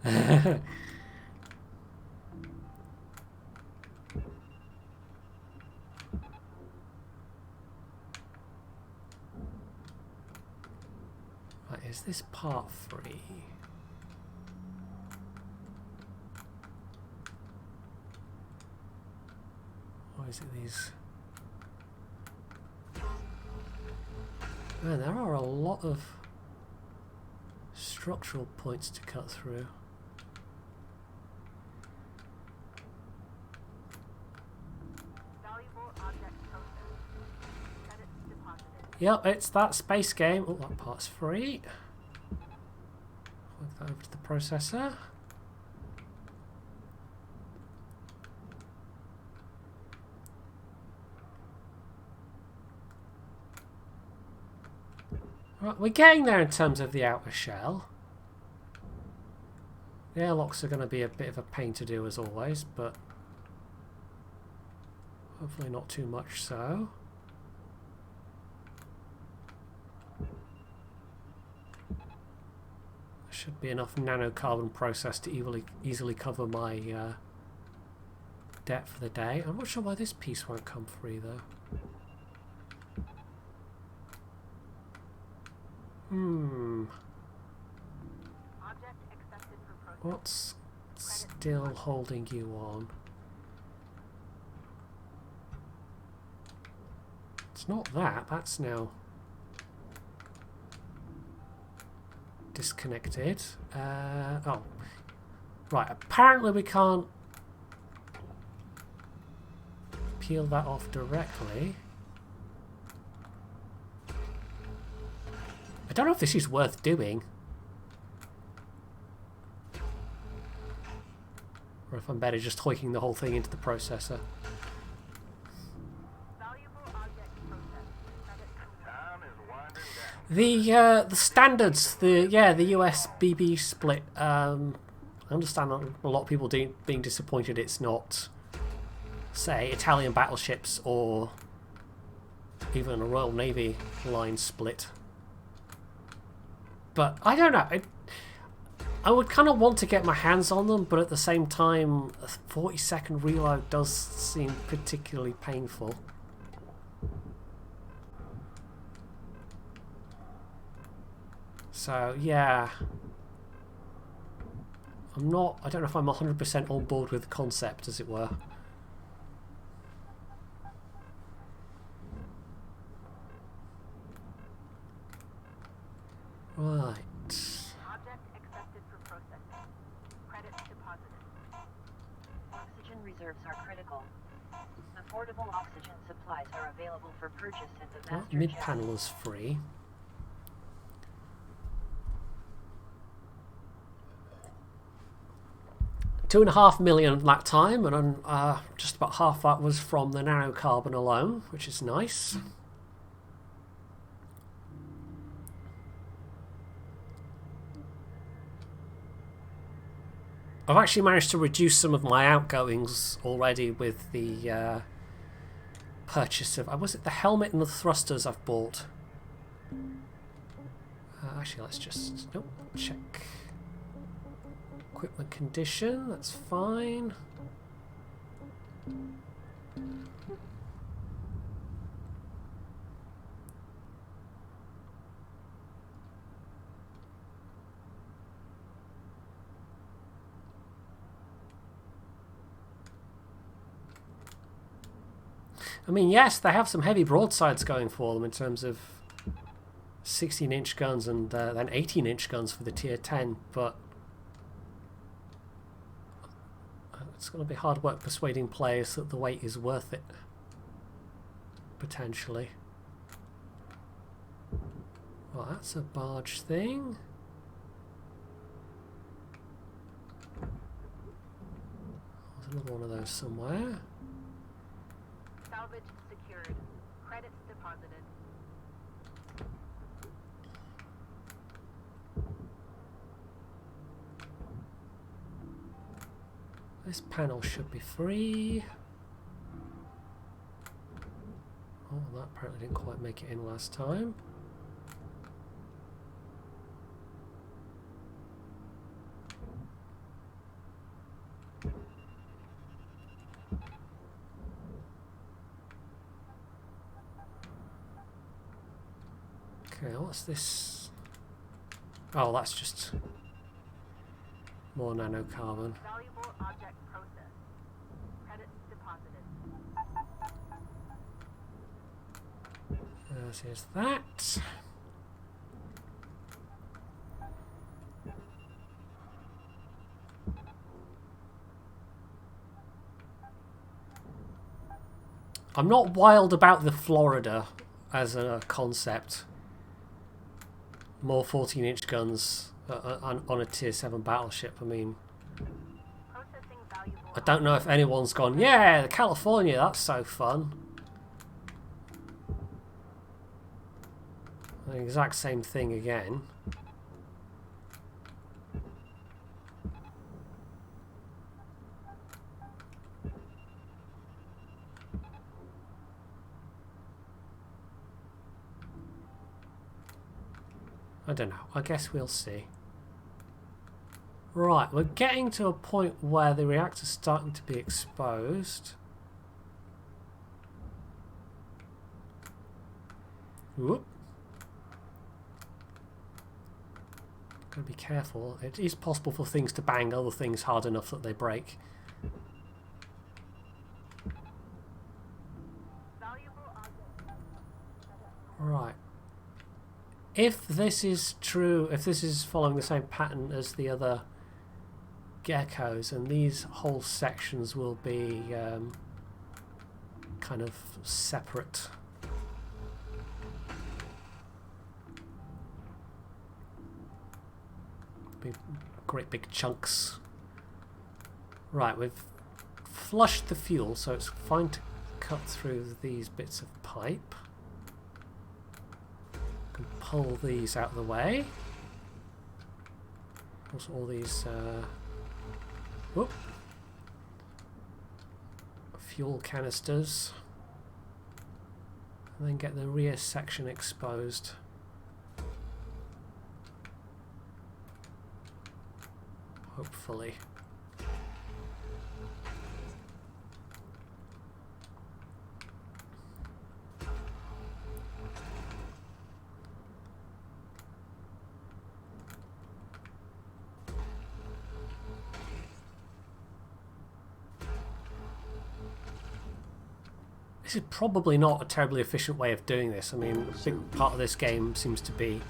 Speaker 1: Right, is this part 3? Or is it these? Man, there are a lot of structural points to cut through.
Speaker 3: Valuable object processed. Credits deposited.
Speaker 1: Yep, it's that space game. Oh, that part's free. Plug that over to the processor. Right, we're getting there in terms of the outer shell. The airlocks are going to be a bit of a pain to do as always, but hopefully not too much so. There should be enough nanocarbon process to easily cover my debt for the day. I'm not sure why this piece won't come free though.
Speaker 3: Object accepted for processing.
Speaker 1: What's still holding you on? It's not that. That's now disconnected. Oh. Right, apparently we can't peel that off directly. I don't know if this is worth doing. Or if I'm better just hoiking the whole thing into the processor.
Speaker 3: Valuable object processed. Credits awarded.
Speaker 5: Time is winding down.
Speaker 1: The standards, the US BB split. I understand a lot of people being disappointed it's not, say, Italian battleships or even a Royal Navy line split. But I don't know. I would kind of want to get my hands on them, but at the same time, a 40-second reload does seem particularly painful. So, yeah. I don't know if I'm 100% on board with the concept, as it were. Right.
Speaker 3: Object accepted for processing. Credits deposited.
Speaker 2: Oxygen reserves are critical. Affordable oxygen supplies are available for purchase at the
Speaker 1: Well,
Speaker 2: master
Speaker 1: mid
Speaker 2: jet.
Speaker 1: panel is free. $2.5 million that time, and just about half that was from the nanocarbon alone, which is nice. I've actually managed to reduce some of my outgoings already with the purchase of... was it the helmet and the thrusters I've bought? Actually, let's just... Nope, check. Equipment condition, that's fine. I mean, yes, they have some heavy broadsides going for them in terms of 16-inch guns and then 18-inch guns for the tier 10, but it's going to be hard work persuading players that the weight is worth it, potentially. Well, that's a barge thing. There's another one of those somewhere.
Speaker 3: Salvage secured. Credits deposited.
Speaker 1: This panel should be free. Oh, that apparently didn't quite make it in last time. Okay, what's this? Oh, that's just more nanocarbon.
Speaker 3: Valuable object processed. Credits deposited.
Speaker 1: Here's that. I'm not wild about the Florida as a concept. More 14-inch guns on a tier 7 battleship. I mean,
Speaker 3: Processing valuable.
Speaker 1: I don't know if anyone's gone, yeah, California, that's so fun. The exact same thing again. I don't know. I guess we'll see. Right, we're getting to a point where the reactor's starting to be exposed. Whoop. Gotta be careful. It is possible for things to bang other things hard enough that they break.
Speaker 3: Valuable object.
Speaker 1: Right. If this is true, if this is following the same pattern as the other geckos, and these whole sections will be kind of separate. Be great big chunks. Right, we've flushed the fuel, so it's fine to cut through these bits of pipe. Can pull these out of the way. Also, all these whoop, fuel canisters, and then get the rear section exposed. hopefully. This is probably not a terribly efficient way of doing this. I mean, a big part of this game seems to be...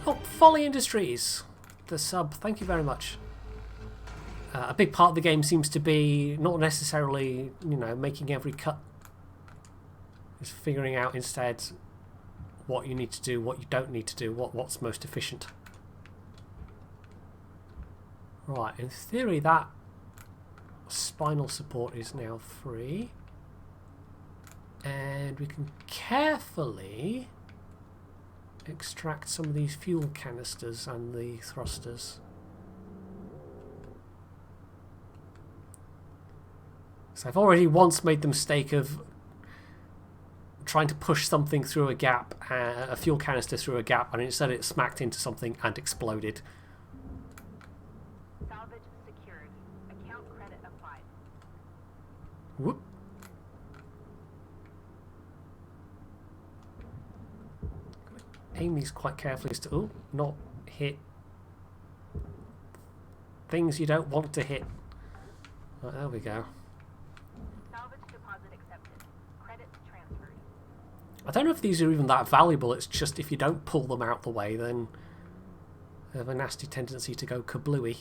Speaker 1: Oh, Folly Industries! The sub, thank you very much. A big part of the game seems to be not necessarily, you know, making every cut. It's figuring out instead what you need to do, what you don't need to do, what's most efficient. Right, in theory that spinal support is now free. And we can carefully extract some of these fuel canisters and the thrusters. So I've already once made the mistake of trying to push something through a gap, a fuel canister through a gap, and instead it smacked into something and exploded.
Speaker 3: Salvage secured. Account credit applied.
Speaker 1: Whoop. Aim these quite carefully as to not hit things you don't want to hit. Right, there we go.
Speaker 3: Salvage deposit accepted. Credits transferred.
Speaker 1: I don't know if these are even that valuable. It's just if you don't pull them out the way, then they have a nasty tendency to go kablooey.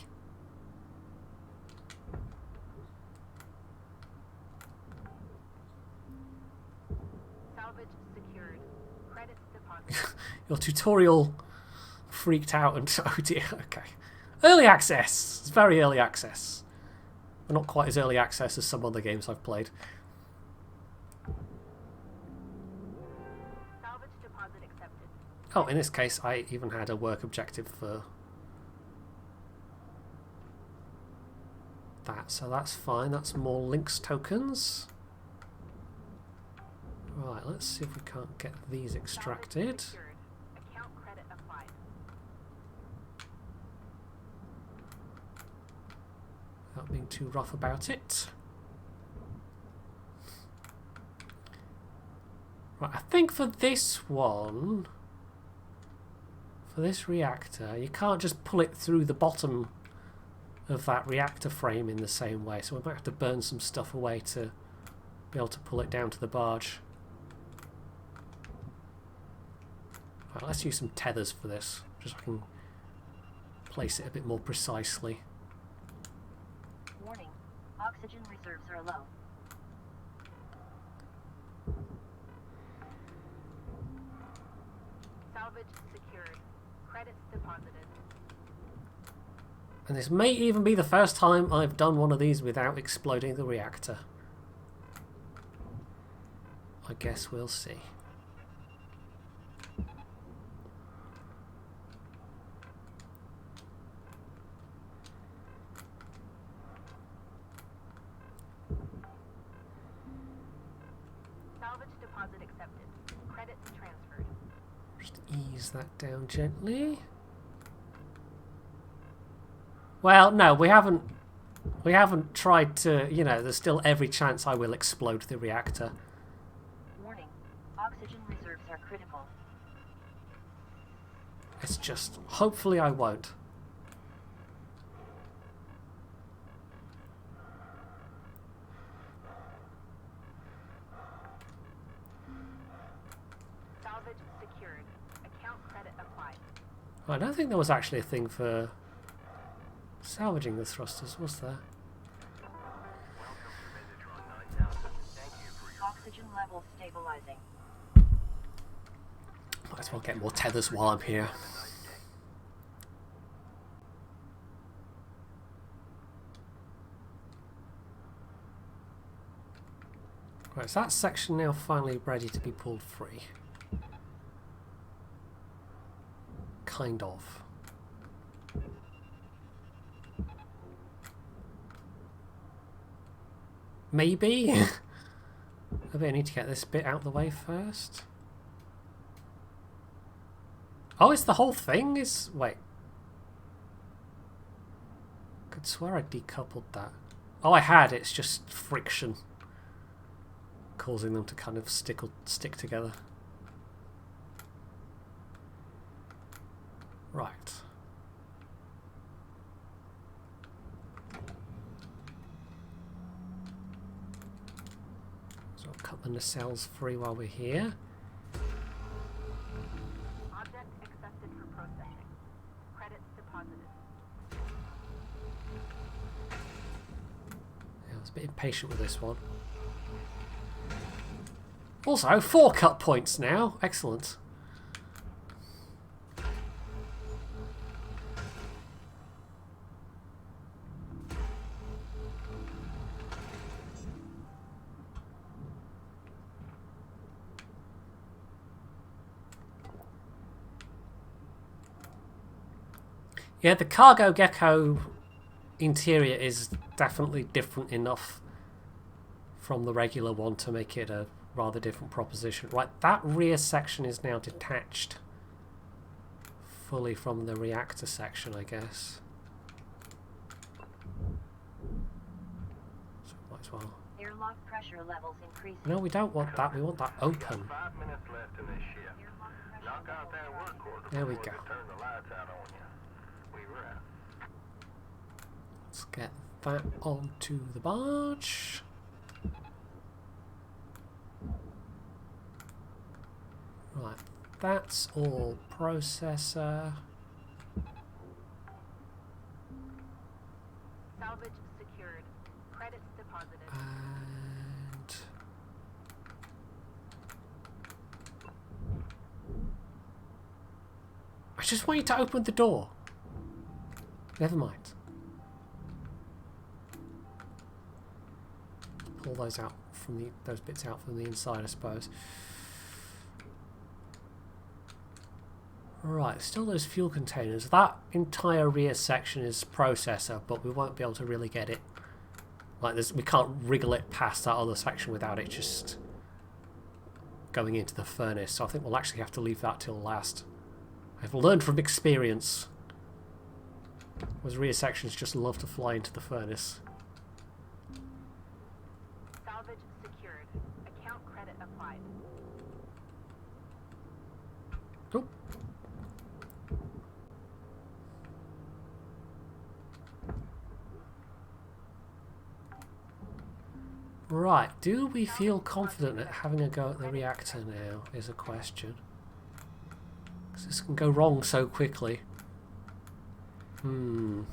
Speaker 3: Salvage secured. Credits deposited.
Speaker 1: Your tutorial freaked out and oh dear, okay. Early access! It's very early access. But not quite as early access as some other games I've played.
Speaker 3: Salvage deposit accepted.
Speaker 1: Oh, in this case I even had a work objective for that, so that's fine. That's more links tokens. Right, let's see if we can't get these extracted.
Speaker 3: Salvage secured. Account credit applied.
Speaker 1: Without being too rough about it. Right, I think for this one, for this reactor, you can't just pull it through the bottom of that reactor frame in the same way, so we might have to burn some stuff away to be able to pull it down to the barge. Right, let's use some tethers for this, just so I can place it a bit more precisely.
Speaker 2: Warning. Oxygen reserves are low.
Speaker 3: Salvage secured. Credits deposited.
Speaker 1: And this may even be the first time I've done one of these without exploding the reactor. I guess we'll see.
Speaker 3: Salvage deposit accepted. Credits transferred.
Speaker 1: Just ease that down gently. Well, no, we haven't tried to, you know, there's still every chance I will explode the reactor.
Speaker 2: Warning. Oxygen reserves are critical.
Speaker 1: It's just, hopefully I won't.
Speaker 3: Salvage secured. Account credit applied.
Speaker 1: I don't think there was actually a thing for salvaging the thrusters, was there?
Speaker 2: Oxygen levels stabilizing.
Speaker 1: Might as well get more tethers while I'm here. Right, so that section now finally ready to be pulled free. Kind of. Maybe? Maybe I need to get this bit out of the way first. Oh, it's the whole thing? Wait. I swear I decoupled that. Oh, I had. It's just friction causing them to kind of stick together. Right. So I'll cut the nacelles free while we're here.
Speaker 3: Object accepted for processing. Credits deposited.
Speaker 1: Yeah, I was a bit impatient with this one. Also, 4 cut points now. Excellent. Yeah, the cargo Gecko interior is definitely different enough from the regular one to make it a rather different proposition. Right, that rear section is now detached fully from the reactor section, I guess. So might as well.
Speaker 2: Airlock pressure levels increasing.
Speaker 1: No, we don't want that. We want that open.
Speaker 5: 5 minutes left in this shift.
Speaker 2: Airlock pressure
Speaker 5: Knock out
Speaker 2: levels
Speaker 5: that work
Speaker 2: rising.
Speaker 5: order
Speaker 1: There we
Speaker 5: before
Speaker 1: go.
Speaker 5: they turn the lights out on you. We were out.
Speaker 1: Let's get that onto the barge. Right, that's all processor.
Speaker 3: Salvage secured. Credits deposited.
Speaker 1: And I just want you to open the door. Never mind. Pull those out from those bits out from the inside, I suppose. Right, still those fuel containers. That entire rear section is processor, but we won't be able to really get it. Like this, we can't wriggle it past that other section without it just going into the furnace. So I think we'll actually have to leave that till last. I've learned from experience. Those rear sections just love to fly into the furnace.
Speaker 3: Salvage secured. Account credit applied.
Speaker 1: Oh. Right, do we feel confident at having a go at the reactor now, is a question. Because this can go wrong so quickly. So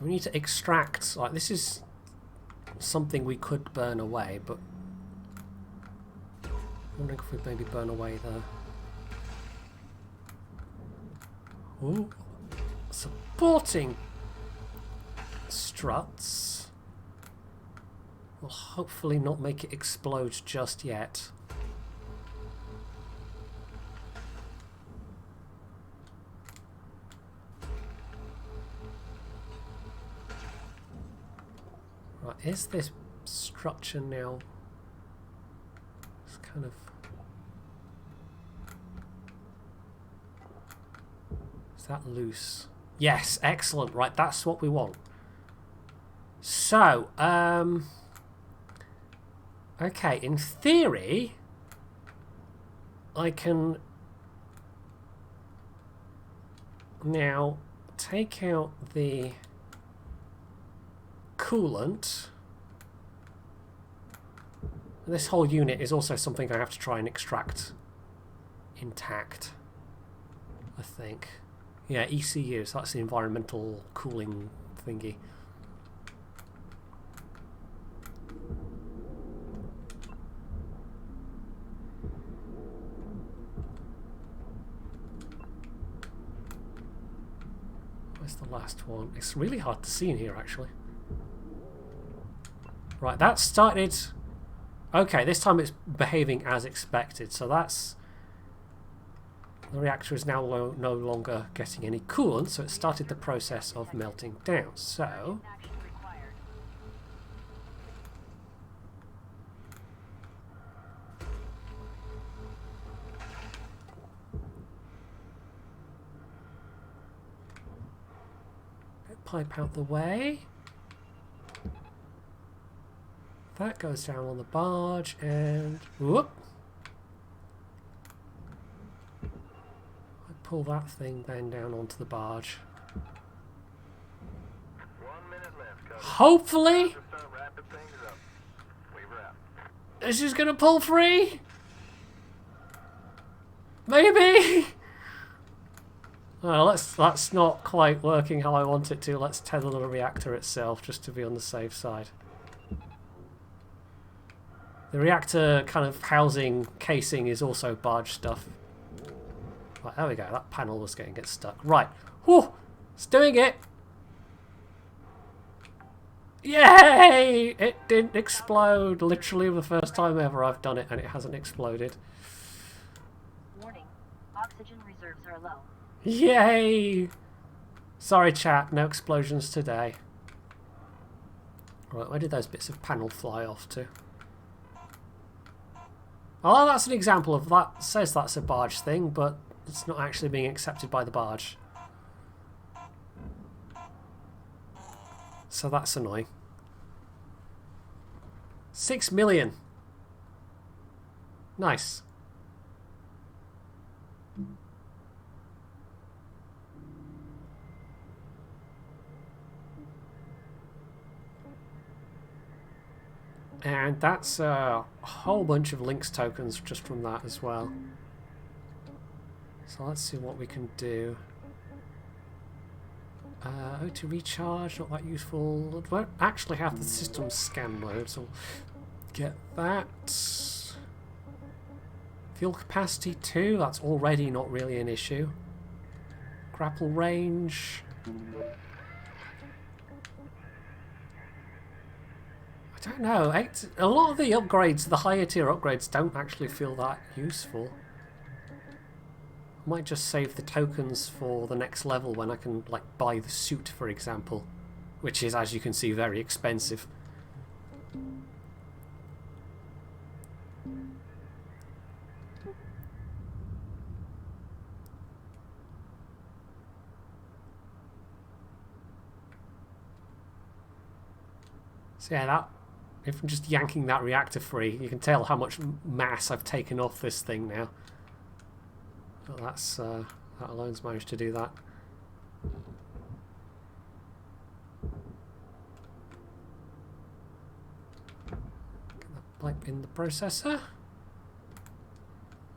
Speaker 1: we need to extract, like this is something we could burn away, but I'm wondering if we maybe burn away the... Ooh. Supporting struts will hopefully not make it explode just yet. Right, is this structure now? It's kind of... Is that loose? Yes, excellent. Right, that's what we want. So, okay, in theory, I can now take out the coolant. This whole unit is also something I have to try and extract intact, I think. Yeah, ECU, so that's the environmental cooling thingy. Where's the last one? It's really hard to see in here, actually. Right, that started... Okay, this time it's behaving as expected, so that's... The reactor is now no longer getting any coolant, so it started the process of melting down. So,
Speaker 2: Action required.
Speaker 1: pipe out the way. That goes down on the barge and whoop. I pull that thing then down onto the barge.
Speaker 5: 1 minute left, Cody.
Speaker 1: Hopefully
Speaker 5: Just start wrapping things up. We wrap.
Speaker 1: this is gonna pull free. Maybe. Well, that's not quite working how I want it to. Let's tether the reactor itself just to be on the safe side. The reactor kind of housing casing is also barge stuff. Right, there we go. That panel was going to get stuck. Right. Whew! It's doing it! Yay! It didn't explode. Literally the first time ever I've done it and it hasn't exploded.
Speaker 2: Warning. Oxygen reserves are low.
Speaker 1: Yay! Sorry chat, no explosions today. Right, where did those bits of panel fly off to? Oh, that's an example of that. It says that's a barge thing, but it's not actually being accepted by the barge. So that's annoying. 6 million. Nice. And that's a whole bunch of links tokens just from that as well. So let's see what we can do. Oh, to recharge, not that useful. It won't actually have the system scan mode, so get that. Fuel capacity 2, that's already not really an issue. Grapple range. I don't know. A lot of the upgrades, the higher tier upgrades, don't actually feel that useful. I might just save the tokens for the next level when I can, like, buy the suit, for example, which is, as you can see, very expensive. So yeah, that. If I'm just yanking that reactor free, you can tell how much mass I've taken off this thing now. Well, that's that alone's managed to do that. Get that pipe in the processor.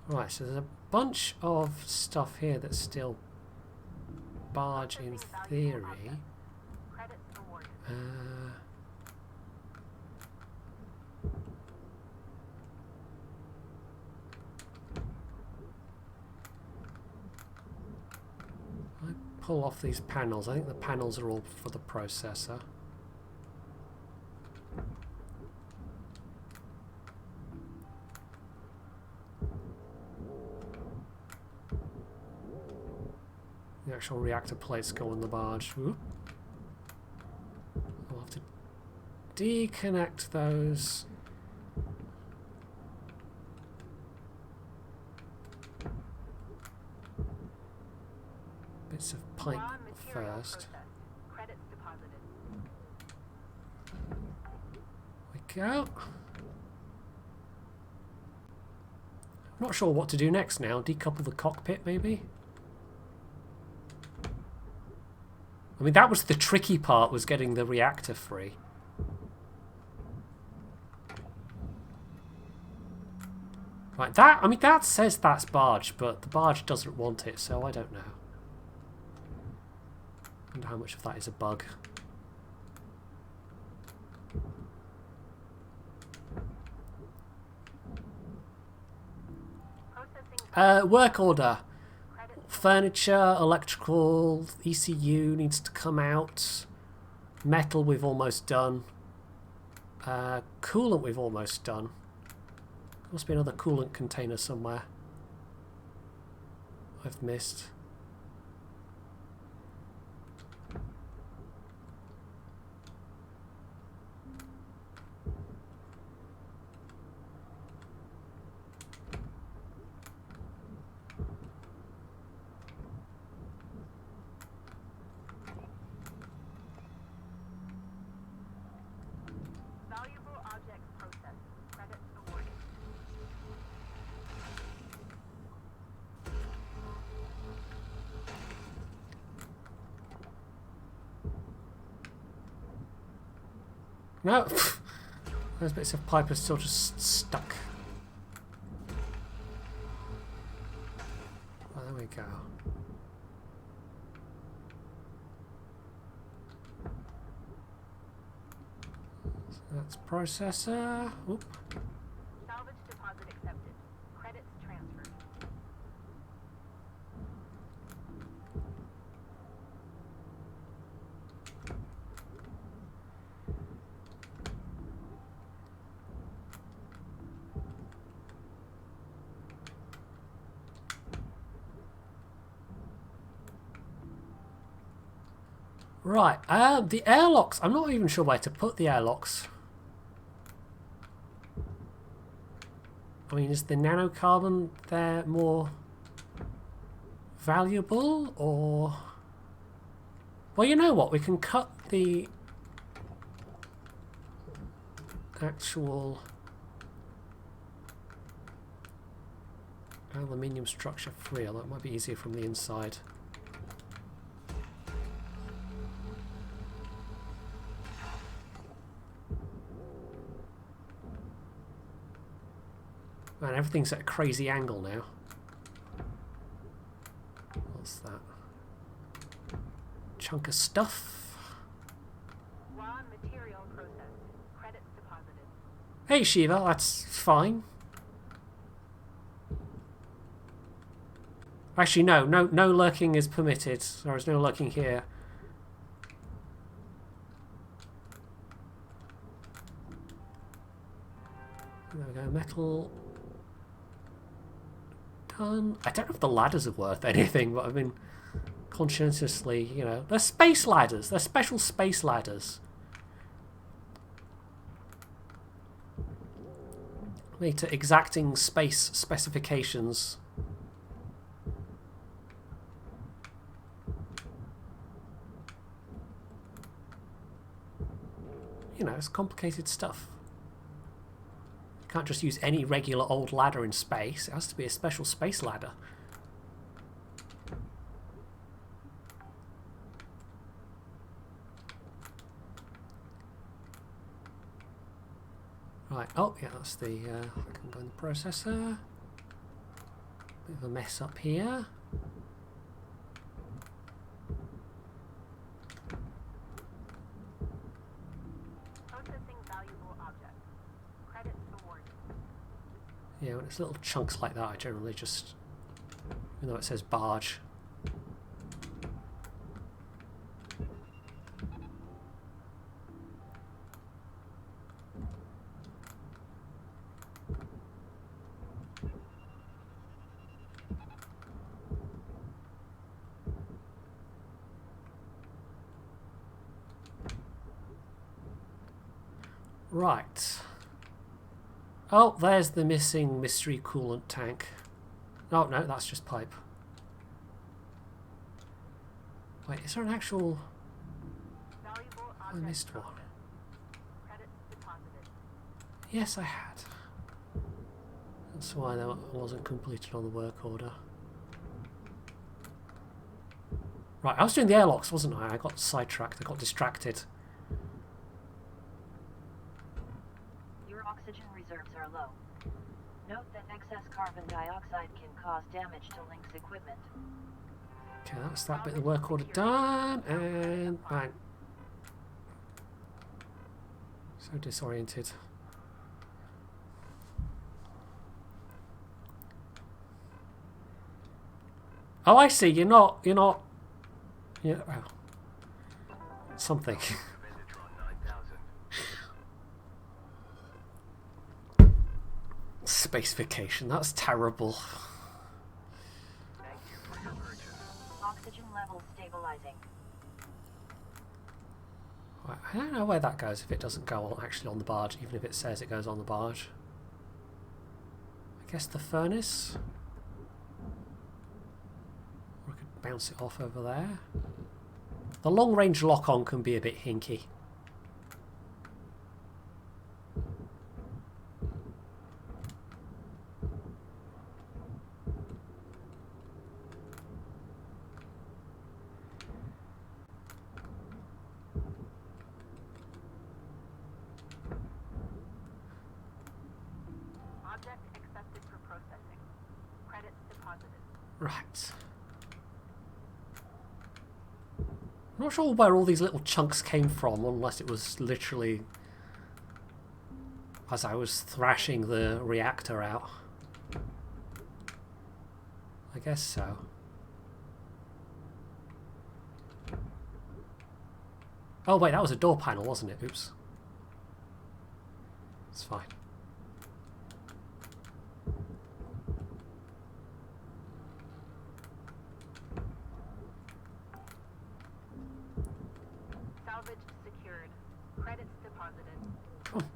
Speaker 1: Right, so there's a bunch of stuff here that's still barge in theory.
Speaker 3: Credits awarded.
Speaker 1: Pull off these panels. I think the panels are all for the processor. The actual reactor plates go on the barge. Whoop. I'll have to deconnect those. Bits of pipe
Speaker 3: Raw material
Speaker 1: first.
Speaker 3: processed. Credits deposited.
Speaker 1: We go. I'm not sure what to do next now. Decouple the cockpit, maybe? I mean, that was the tricky part, was getting the reactor free. Right, I mean, that says that's barge, but the barge doesn't want it, so I don't know. I wonder how much of that is a bug. Work order. Furniture, electrical, ECU needs to come out. Metal we've almost done. Coolant we've almost done. There must be another coolant container somewhere I've missed. No! Those bits of pipe are still just stuck. Well, there we go. So that's processor. Oop.
Speaker 3: Salvage deposit accepted. Credits transferred.
Speaker 1: Right, the airlocks. I'm not even sure where to put the airlocks. I mean, is the nanocarbon there more valuable, or... Well, you know what? We can cut the actual aluminium structure free. That might be easier from the inside. Man, everything's at a crazy angle now. What's that? Chunk of stuff.
Speaker 3: Raw material processed. Credits deposited.
Speaker 1: Hey Shiva, that's fine. Actually, no lurking is permitted. There is no lurking here. There we go, metal done. I don't know if the ladders are worth anything, but I've been conscientiously, you know, they're space ladders. They're special space ladders. Made to exacting space specifications. You know, it's complicated stuff. You can't just use any regular old ladder in space. It has to be a special space ladder. Right, oh yeah, that's the, I can go in the processor. Bit of a mess up here.
Speaker 3: Processing valuable object. Credits awarded.
Speaker 1: Yeah, when it's little chunks like that, I generally just, even though it says barge. Right. Oh, there's the missing mystery coolant tank. Oh, no, that's just pipe. Wait, is there an actual...
Speaker 3: Valuable
Speaker 1: I
Speaker 3: object
Speaker 1: missed one.
Speaker 3: Credits deposited.
Speaker 1: Yes, I had. That's why that wasn't completed on the work order. Right, I was doing the airlocks, wasn't I? I got sidetracked, I got distracted.
Speaker 2: Your oxygen reserves are low. Note that excess carbon dioxide can cause damage to Link's equipment.
Speaker 1: Okay, that's that bit of the work order done, and bang. So disoriented. Oh, I see. You're not. Yeah. Oh. Something. Space vacation. That's terrible.
Speaker 5: Thank you for your purchase.
Speaker 2: Oxygen levels stabilizing.
Speaker 1: Right, I don't know where that goes if it doesn't go on, actually on the barge, even if it says it goes on the barge. I guess the furnace? Or I could bounce it off over there. The long-range lock-on can be a bit hinky.
Speaker 3: Object accepted for processing. Credits deposited.
Speaker 1: Right. I'm not sure where all these little chunks came from, unless it was literally as I was thrashing the reactor out. I guess so. Oh wait, that was a door panel, wasn't it? Oops. It's fine.
Speaker 3: Salvage secured. Credits deposited.
Speaker 1: Come on.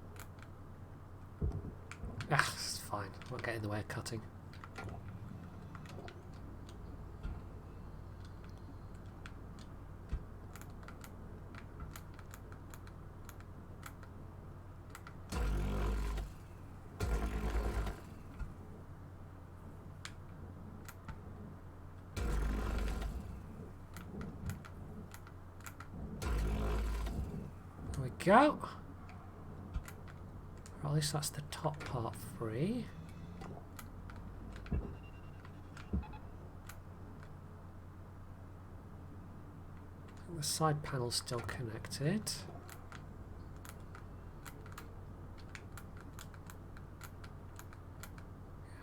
Speaker 1: Ah, it's fine. Won't get in the way of cutting. There we go. Or at least that's the top part free. The side panel's still connected.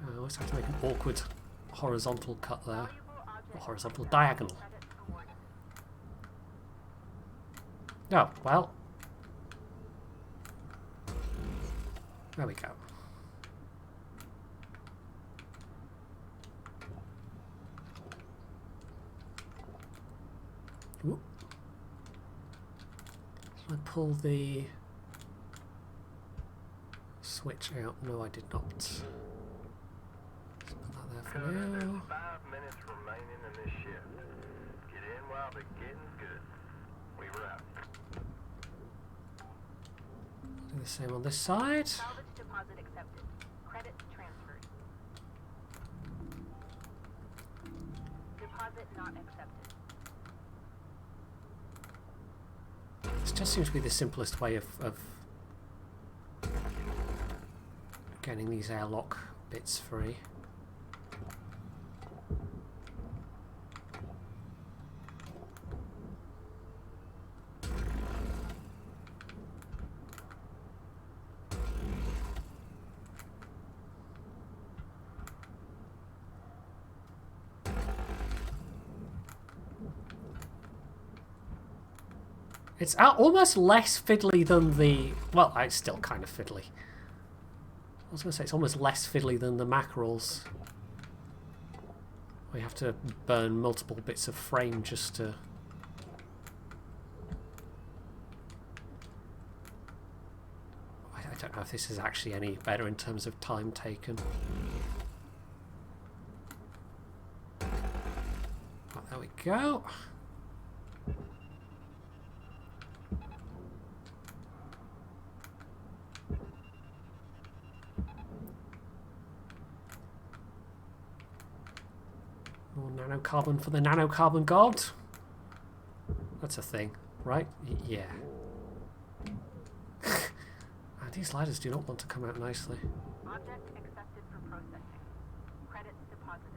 Speaker 1: I always have to make an awkward horizontal cut there. Or horizontal diagonal. Oh, well. There we go. Whoop. Shall I pull the switch out? No, I did not. Let's put that there for
Speaker 5: There's
Speaker 1: now.
Speaker 5: 5 minutes remaining in this shift. Get in while the getting's good. We wrap.
Speaker 1: Do the same on this side.
Speaker 3: Salvage deposit accepted. Credits transferred. Deposit not accepted.
Speaker 1: This just seems to be the simplest way of getting these airlock bits free. It's almost less fiddly than the... Well, it's still kind of fiddly. I was going to say it's almost less fiddly than the mackerels. We have to burn multiple bits of frame just to... I don't know if this is actually any better in terms of time taken. Right, there we go. More nanocarbon for the nanocarbon god. That's a thing, right? Yeah. These ladders do not want to come out nicely.
Speaker 3: Object accepted for processing. Credits deposited.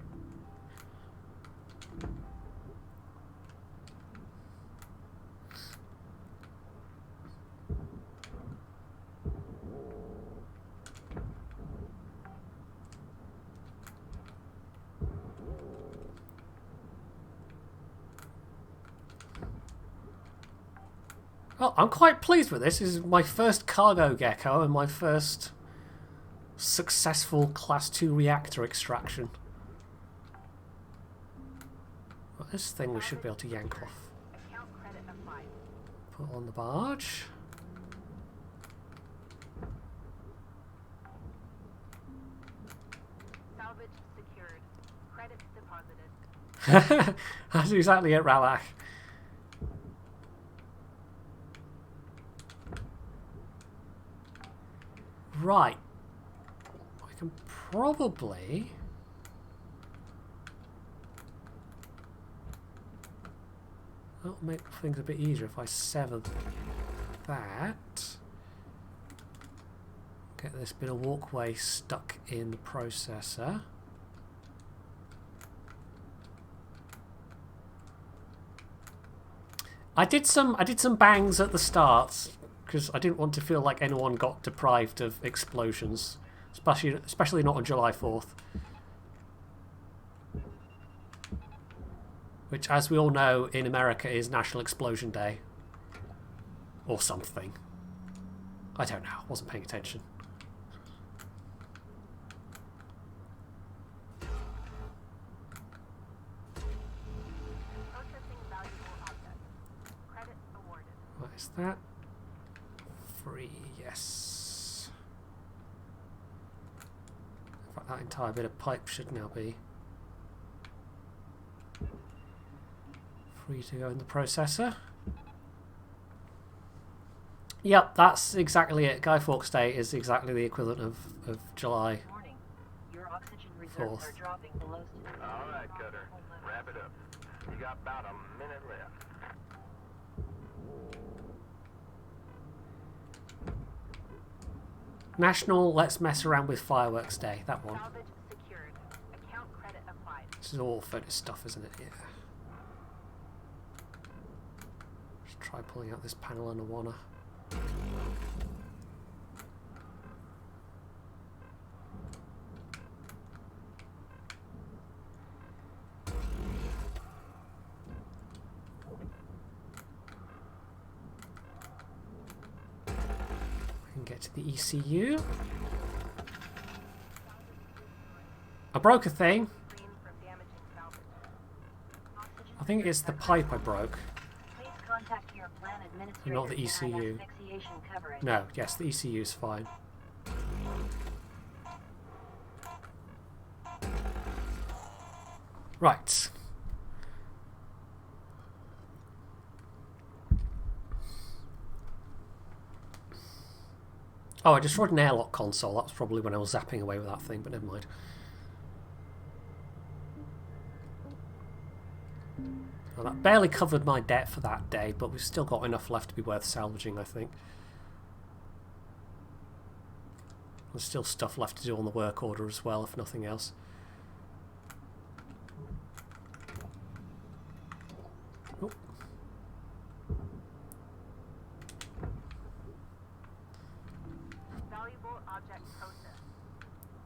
Speaker 1: Well, I'm quite pleased with this. This is my first cargo Gecko and my first successful Class 2 reactor extraction. Well, this thing we should be able to yank off.
Speaker 3: Account credit applied.
Speaker 1: Put on the barge.
Speaker 3: Salvage secured. Credits deposited.
Speaker 1: That's exactly it, Ralak. Right. I can probably... That'll make things a bit easier if I sever that. Get this bit of walkway stuck in the processor. I did some bangs at the start because I didn't want to feel like anyone got deprived of explosions, especially not on July 4th. Which, as we all know, in America is National Explosion Day. Or something. I don't know. I wasn't paying attention.
Speaker 3: Processing valuable objects. Credit awarded.
Speaker 1: What is that? Free, yes. In fact, that entire bit of pipe should now be free to go in the processor. Yep, that's exactly it. Guy Fawkes Day is exactly the equivalent of July.
Speaker 2: Warning. Your oxygen reserves are dropping below.
Speaker 5: All right, Cutter. Wrap it up. You got about a minute left.
Speaker 1: National Let's Mess Around with Fireworks Day, that one.
Speaker 3: Salvage secured. Account credit applied.
Speaker 1: This is all furnace stuff, isn't it? Yeah. Just try pulling out this panel and I wanna. I can get to the ECU. I broke a thing.
Speaker 3: Screen from damaging salvage.
Speaker 1: I think it's the pipe I broke.
Speaker 2: Please contact your plan administrator.
Speaker 1: Not the
Speaker 2: to add
Speaker 1: ECU.
Speaker 2: asphyxiation coverage.
Speaker 1: No, yes, the ECU is fine. Right. Oh, I destroyed an airlock console. That was probably when I was zapping away with that thing, but never mind. Well, that barely covered my debt for that day, but we've still got enough left to be worth salvaging, I think. There's still stuff left to do on the work order as well, if nothing else. Oh.
Speaker 3: Valuable object processed.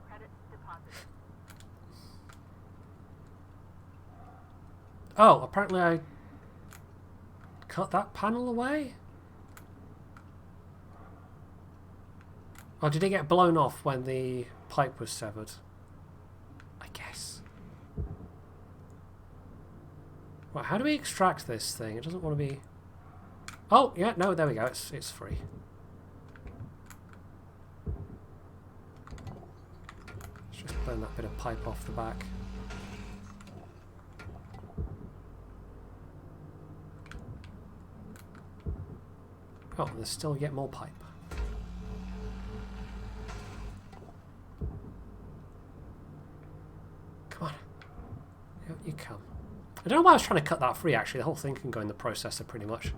Speaker 3: Credits deposited.
Speaker 1: Oh, apparently I cut that panel away? Or did it get blown off when the pipe was severed? I guess. Right, how do we extract this thing? It doesn't want to be... Oh, yeah, no, there we go. It's free. Let's just burn that bit of pipe off the back. Oh, there's still yet more pipe. Come on. Out you come. I don't know why I was trying to cut that free, actually. The whole thing can go in the processor, pretty much.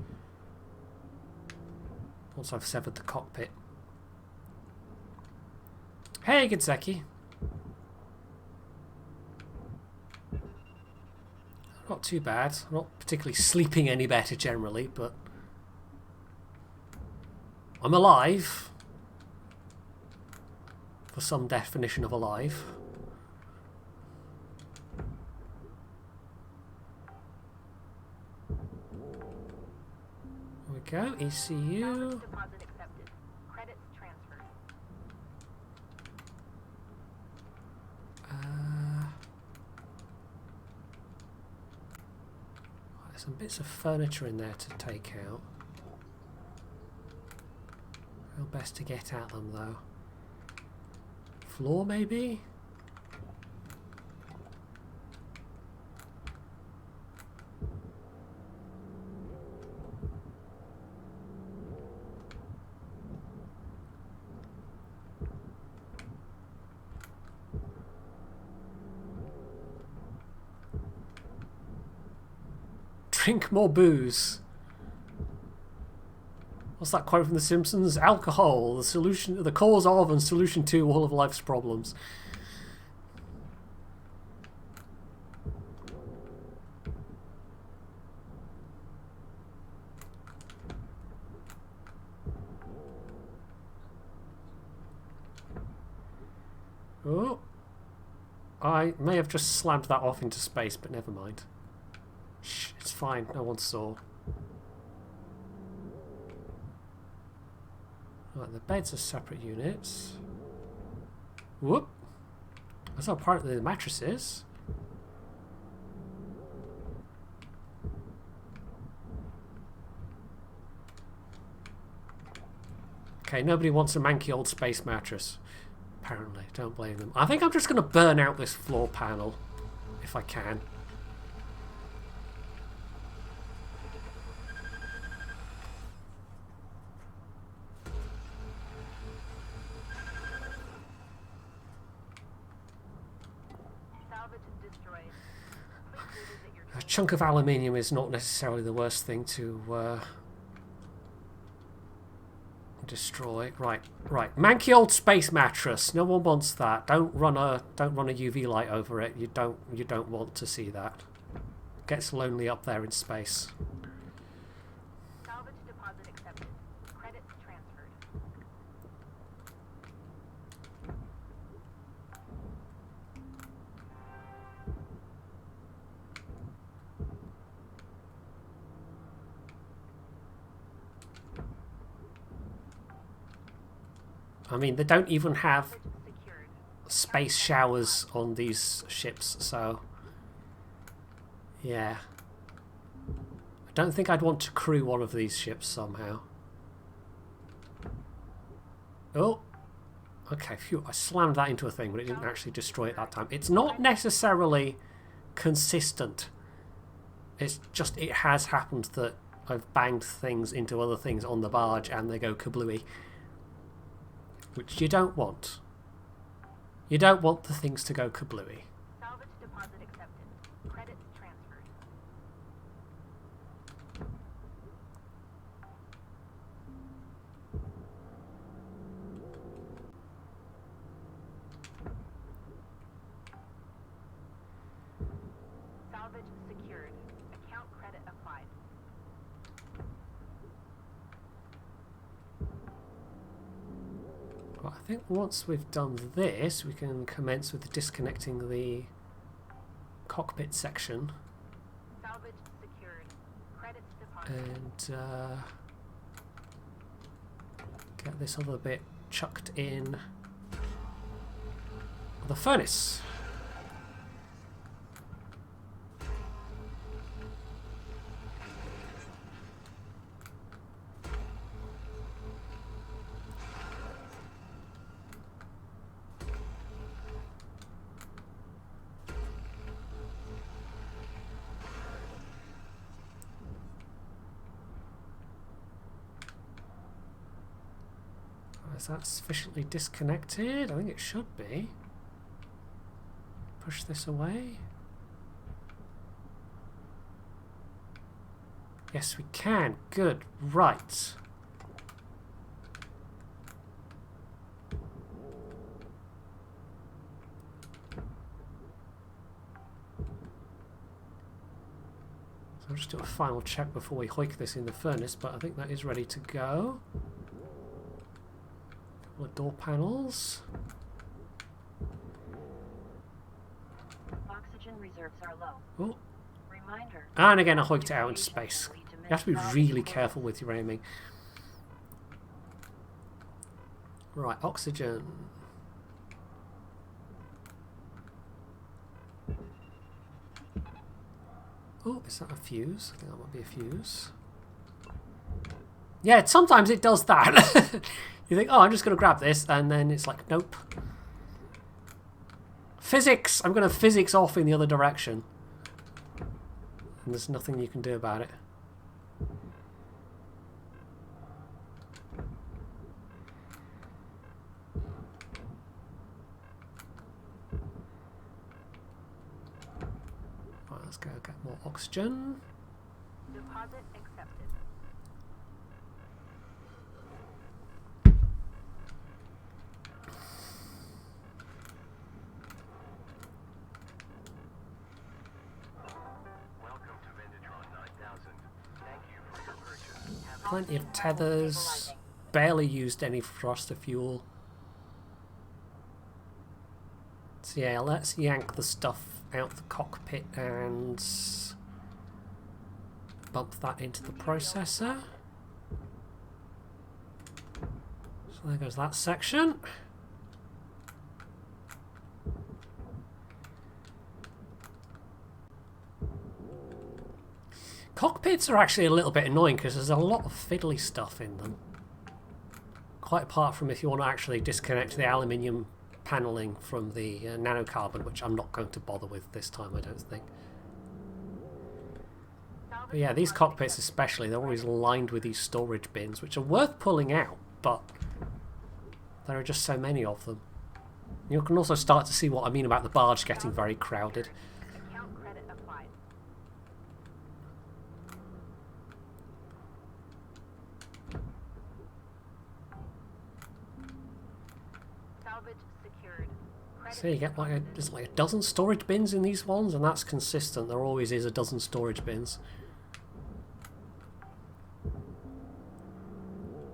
Speaker 1: Once I've severed the cockpit. Hey, Gecko. Not too bad. I'm not particularly sleeping any better, generally, but... I'm alive. For some definition of alive. There we go, ECU.
Speaker 3: Salvage deposit accepted. Credits transferred.
Speaker 1: There's some bits of furniture in there to take out. How best to get at them, though? Floor, maybe? Drink more booze. What's that quote from The Simpsons? Alcohol, the solution, the cause of and solution to all of life's problems. Oh, I may have just slammed that off into space, but never mind. Shh, it's fine, no one saw. Right, the beds are separate units. Whoop! That's not part of the mattresses. Okay, nobody wants a manky old space mattress. Apparently, don't blame them. I think I'm just going to burn out this floor panel, if I can.
Speaker 3: Salvage and destroy. Please revisit your
Speaker 1: A chunk of aluminium is not necessarily the worst thing to destroy. Right. Manky old space mattress. No one wants that. Don't run a UV light over it. You don't want to see that. Gets lonely up there in space.
Speaker 3: salvage deposit accepted. Credits transferred.
Speaker 1: I mean, they don't even have
Speaker 3: Salvage secured.
Speaker 1: space showers on these ships, so yeah. I don't think I'd want to crew one of these ships somehow. Oh, okay, phew, I slammed that into a thing, but it didn't actually destroy it that time. It's not necessarily consistent. It's just, it has happened that I've banged things into other things on the barge and they go kablooey. Which you don't want. You don't want the things to go kablooey.
Speaker 3: Salvage deposit accepted. Credits transferred. Salvage secured. Account credit applied.
Speaker 1: Well, I think once we've done this, we can commence with disconnecting the cockpit section
Speaker 3: Salvage secured. Credits deposited.
Speaker 1: and get this other bit chucked in the furnace. Is that sufficiently disconnected? I think it should be. Push this away. Yes, we can. Good. Right. So I'll just do a final check before we hoik this in the furnace, but I think that is ready to go. Couple of door panels.
Speaker 2: Oxygen reserves are low.
Speaker 1: Oh.
Speaker 2: Reminder.
Speaker 1: And again, I hoiked it out into space. You have to be really careful with your aiming. Right, oxygen. Oh, is that a fuse? I think that might be a fuse. Yeah, sometimes it does that. You think, oh, I'm just going to grab this, and then it's like, nope. Physics! I'm going to physics off in the other direction. And there's nothing you can do about it. Right, let's go get more oxygen.
Speaker 3: Deposit accepted.
Speaker 1: Plenty of tethers. Barely used any thruster fuel. So yeah, let's yank the stuff out the cockpit and bump that into the processor. So there goes that section. Cockpits are actually a little bit annoying because there's a lot of fiddly stuff in them. Quite apart from if you want to actually disconnect the aluminium paneling from the nanocarbon, which I'm not going to bother with this time, I don't think. But yeah, these cockpits especially, they're always lined with these storage bins, which are worth pulling out, but there are just so many of them. You can also start to see what I mean about the barge getting very crowded.
Speaker 3: Account credit applied. Salvage secured.
Speaker 1: So you get like there's like a dozen storage bins in these ones, and that's consistent. There always is a dozen storage bins.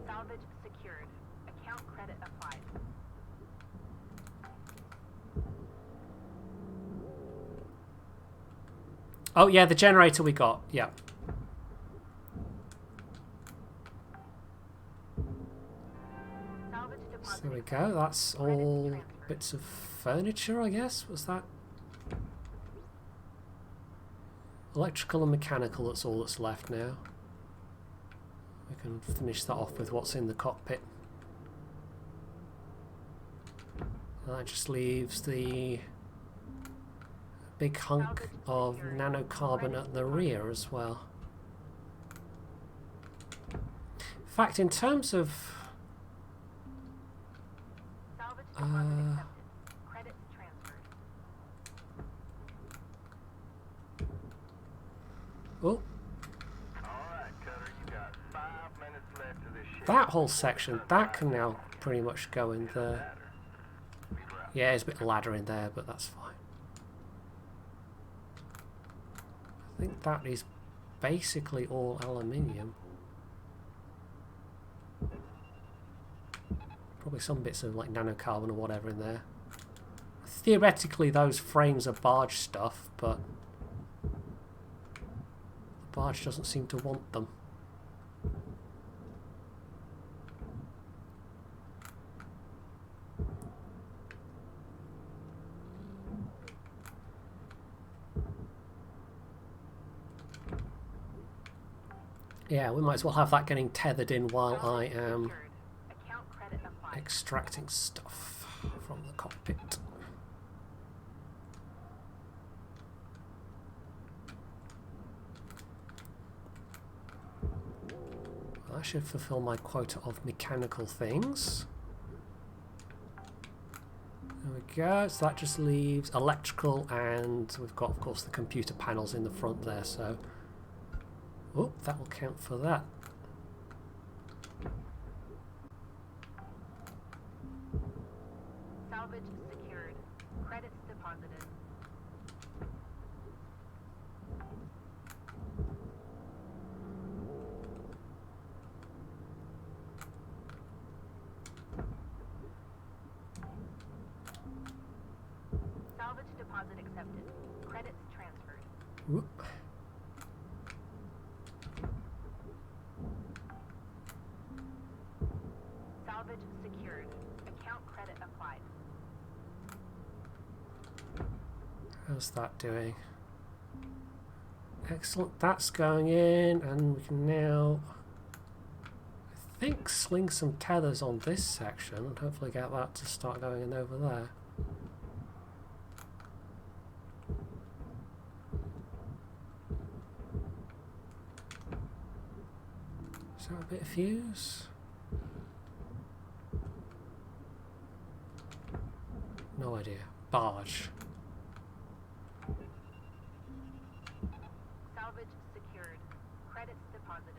Speaker 3: Salvage secured. Account credit applied.
Speaker 1: Oh yeah, the generator we got. Yeah.
Speaker 3: Salvage deposit.
Speaker 1: So there we go. That's all bits of furniture, I guess. Was that electrical and mechanical? That's all that's left now. We can finish that off with what's in the cockpit. That just leaves the big hunk of nanocarbon at the rear as well. In fact, in terms of
Speaker 3: Salvage deposit accepted. Credits transferred.
Speaker 1: oh,
Speaker 5: Alright, Cutter, you got 5 minutes left to this ship.
Speaker 1: that whole section, that can now pretty much go in there. Yeah, there's a bit of ladder in there, but that's fine. I think that is basically all aluminium. Probably some bits of like nanocarbon or whatever in there. Theoretically those frames are barge stuff, but the barge doesn't seem to want them. Yeah, we might as well have that getting tethered in while I am
Speaker 3: Secured. Account credit applied.
Speaker 1: extracting stuff from the cockpit. I should fulfill my quota of mechanical things. There we go, so that just leaves electrical, and we've got of course the computer panels in the front there, so oh, that will count for that.
Speaker 3: Salvage secured. Credits deposited. Salvage deposit accepted. Credits transferred.
Speaker 1: Whoop.
Speaker 3: Salvage secured. Account credit applied.
Speaker 1: How's that doing? Excellent, that's going in, and we can now, I think, sling some tethers on this section and hopefully get that to start going in over there. Is that a bit of fuse? No idea. Barge.
Speaker 3: Salvage secured. Credits deposited.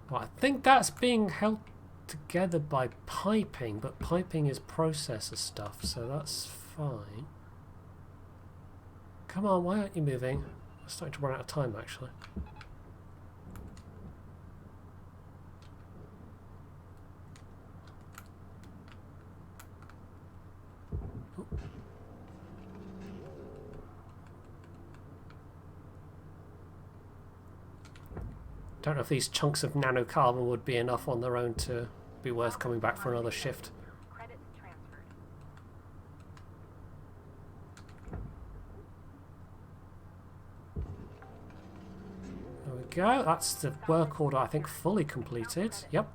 Speaker 1: Well, I think that's being held together by piping, but piping is processor stuff, so that's fine. Come on, why aren't you moving? I'm starting to run out of time, actually. Oh. Don't know if these chunks of nanocarbon would be enough on their own to be worth coming back for another shift.
Speaker 3: Credits transferred.
Speaker 1: There we go. That's the work order, I think, fully completed. Yep.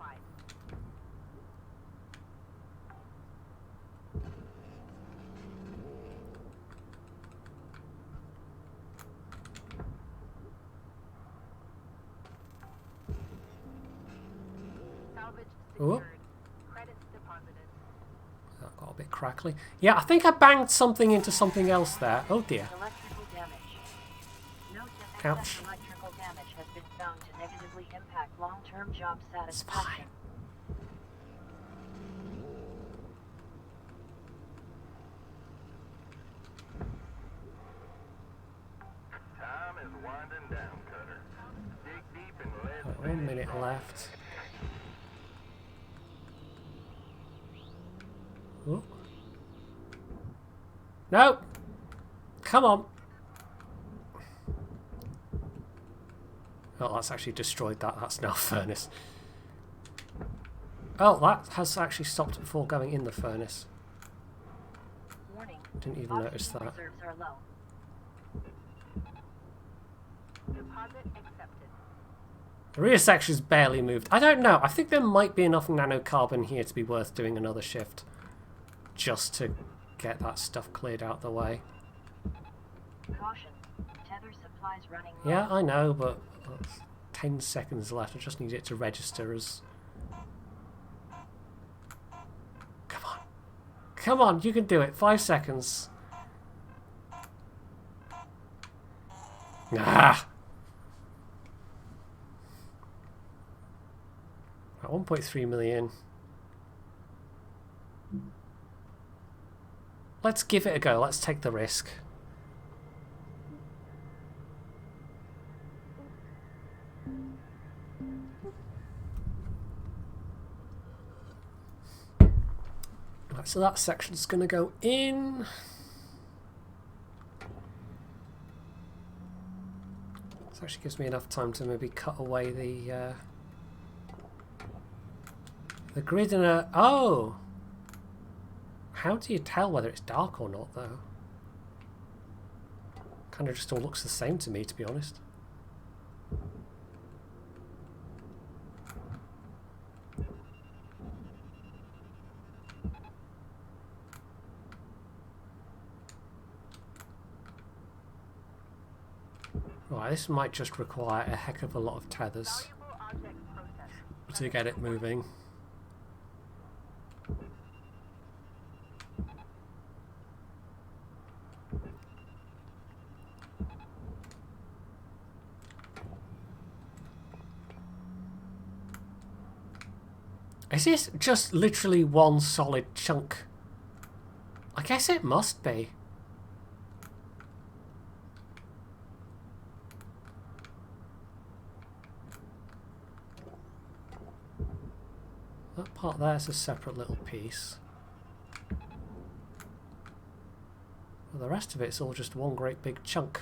Speaker 3: Salvage
Speaker 1: Oh.
Speaker 3: secured. Credits deposited.
Speaker 1: That got a bit crackly. Yeah, I think I banged something into something else there. Oh dear.
Speaker 2: Electrical damage. Note that
Speaker 1: Ouch.
Speaker 2: excess electrical damage has been found to negatively impact long-term job
Speaker 1: It's
Speaker 2: satisfaction.
Speaker 1: fine.
Speaker 5: Time is winding down, Cutter. Dig deep in lead.
Speaker 1: Right, 1 minute left. Oh. No! Come on! Oh, that's actually destroyed that. That's now a furnace. Oh, that has actually stopped before going in the furnace.
Speaker 2: Warning.
Speaker 1: Didn't even notice
Speaker 2: Oxygen
Speaker 1: that.
Speaker 2: reserves are low.
Speaker 3: Deposit accepted.
Speaker 1: The rear section's barely moved. I don't know. I think there might be enough nanocarbon here to be worth doing another shift. Just to get that stuff cleared out the way.
Speaker 2: Caution. Tether supplies running low.
Speaker 1: Yeah, I know, but 10 seconds left. I just need it to register as... Come on. Come on, you can do it. 5 seconds. Ah! At 1.3 million. Let's give it a go. Let's take the risk. Right, so that section's going to go in. This actually gives me enough time to maybe cut away the grid in a... Oh! How do you tell whether it's dark or not, though? Kind of just all looks the same to me, to be honest. Right, this might just require a heck of a lot of tethers
Speaker 3: Valuable object processed.
Speaker 1: to get it moving. Is this just literally one solid chunk? I guess it must be. That part there's a separate little piece. Well, the rest of it's all just one great big chunk.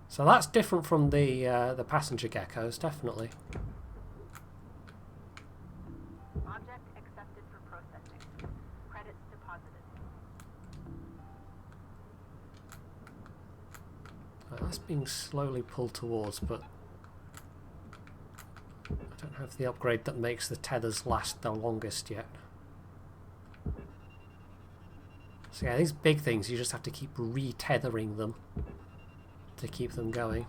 Speaker 1: So that's different from the passenger geckos, definitely.
Speaker 3: Object accepted for processing. Credits deposited.
Speaker 1: Right, that's being slowly pulled towards, but I don't have the upgrade that makes the tethers last the longest yet. So yeah, these big things, you just have to keep re-tethering them to keep them going.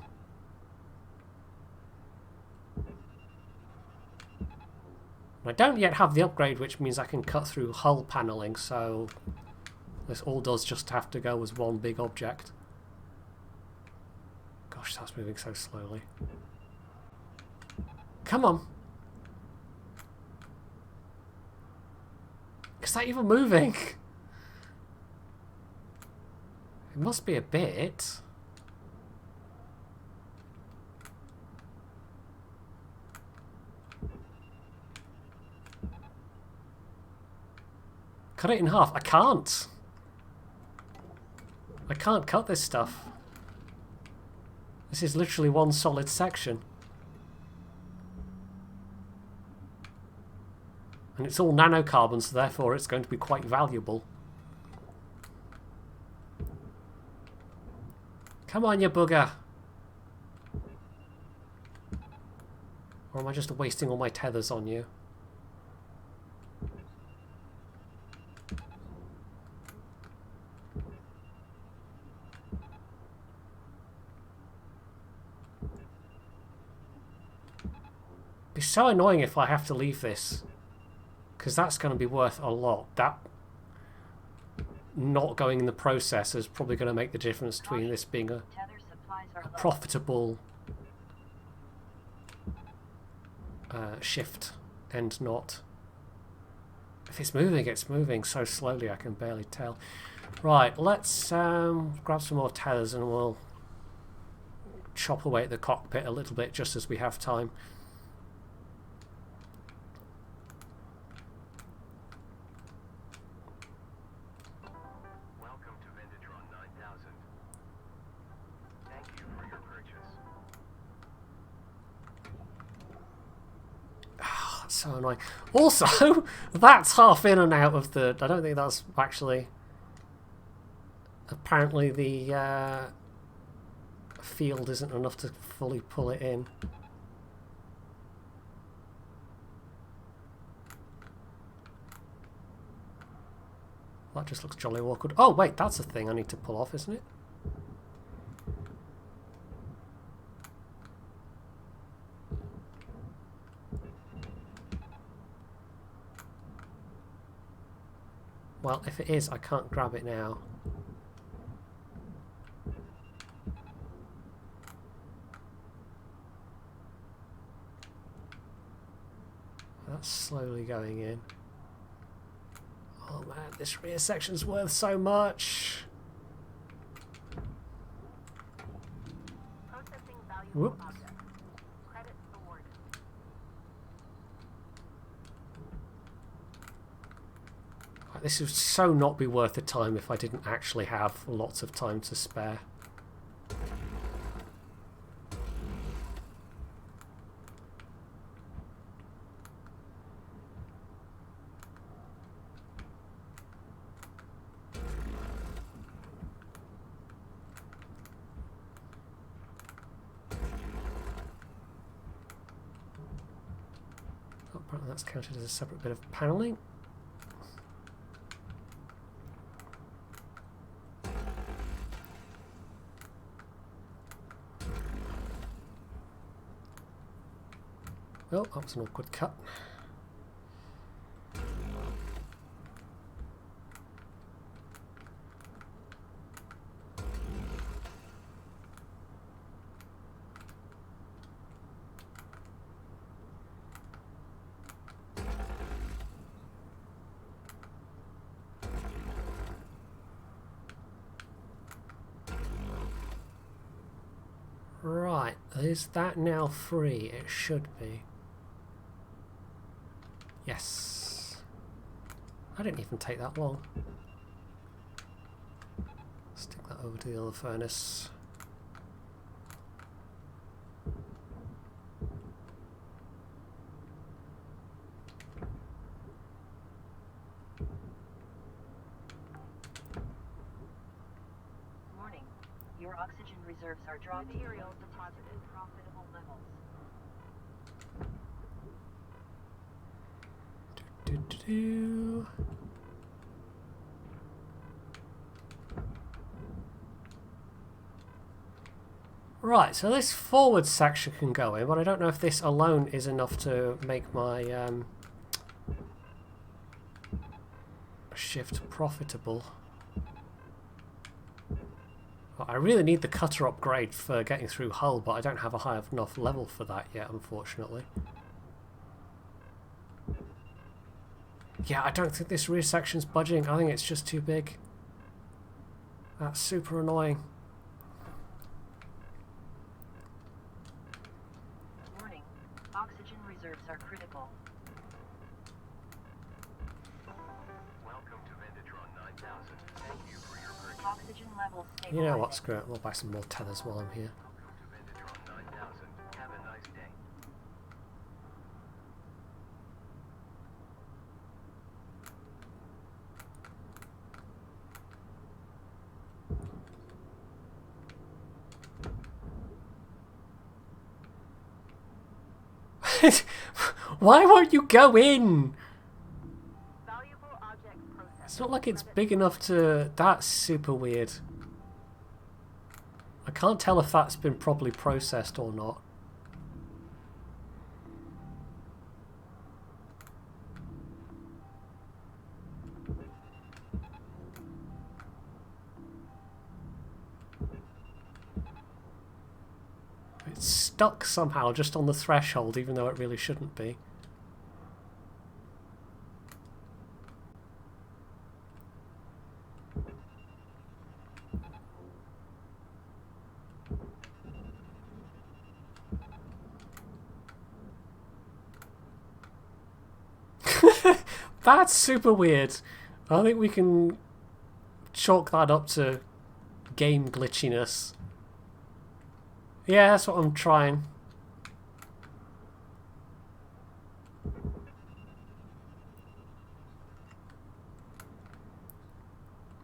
Speaker 1: I don't yet have the upgrade, which means I can cut through hull paneling, so this all does just have to go as one big object. Gosh, that's moving so slowly. Come on! Is that even moving? It must be a bit. Cut it in half. I can't. I can't cut this stuff. This is literally one solid section. And it's all nanocarbon, so therefore it's going to be quite valuable. Come on, you bugger. Or am I just wasting all my tethers on you? It's so annoying if I have to leave this, because that's going to be worth a lot. That not going in the process is probably going to make the difference between this being a profitable shift and not. If it's moving so slowly I can barely tell. Right, let's grab some more tethers and we'll chop away at the cockpit a little bit just as we have time. So annoying. Also, that's half in and out of the... I don't think that's actually... Apparently the field isn't enough to fully pull it in. That just looks jolly awkward. Oh wait, that's a thing I need to pull off, isn't it? Well, if it is, I can't grab it now. That's slowly going in. Oh man, this rear section's worth so much.
Speaker 3: Processing valuable
Speaker 1: Whoop.
Speaker 3: objects. Credit awarded.
Speaker 1: This would so not be worth the time if I didn't actually have lots of time to spare. Oh, apparently that's counted as a separate bit of panelling. Oh, that was an awkward cut. Right, is that now free? It should be. Yes. I didn't even take that long. Stick that over to the other furnace.
Speaker 2: Warning. Your oxygen reserves are dropping.
Speaker 3: Materials deposited.
Speaker 2: Profitable levels.
Speaker 1: Right, so this forward section can go in, but I don't know if this alone is enough to make my shift profitable. Well, I really need the cutter upgrade for getting through hull, but I don't have a high enough level for that yet, unfortunately. Yeah, I don't think this rear section's budging. I think it's just too big. That's super annoying.
Speaker 2: Warning. Oxygen reserves are critical.
Speaker 5: Welcome to Vendatron 9000. Thank you for your purchase.
Speaker 2: Oxygen levels stabilizing.
Speaker 1: You know what, screw it, we'll buy some more tethers while I'm here.
Speaker 5: Welcome to Vendatron 9000. Have a nice day.
Speaker 1: Why won't you go in?
Speaker 3: Valuable object processed.
Speaker 1: It's not like it's big enough to... That's super weird. I can't tell if that's been properly processed or not. It's stuck somehow just on the threshold, even though it really shouldn't be. That's super weird. I think we can chalk that up to game glitchiness. Yeah, that's what I'm trying.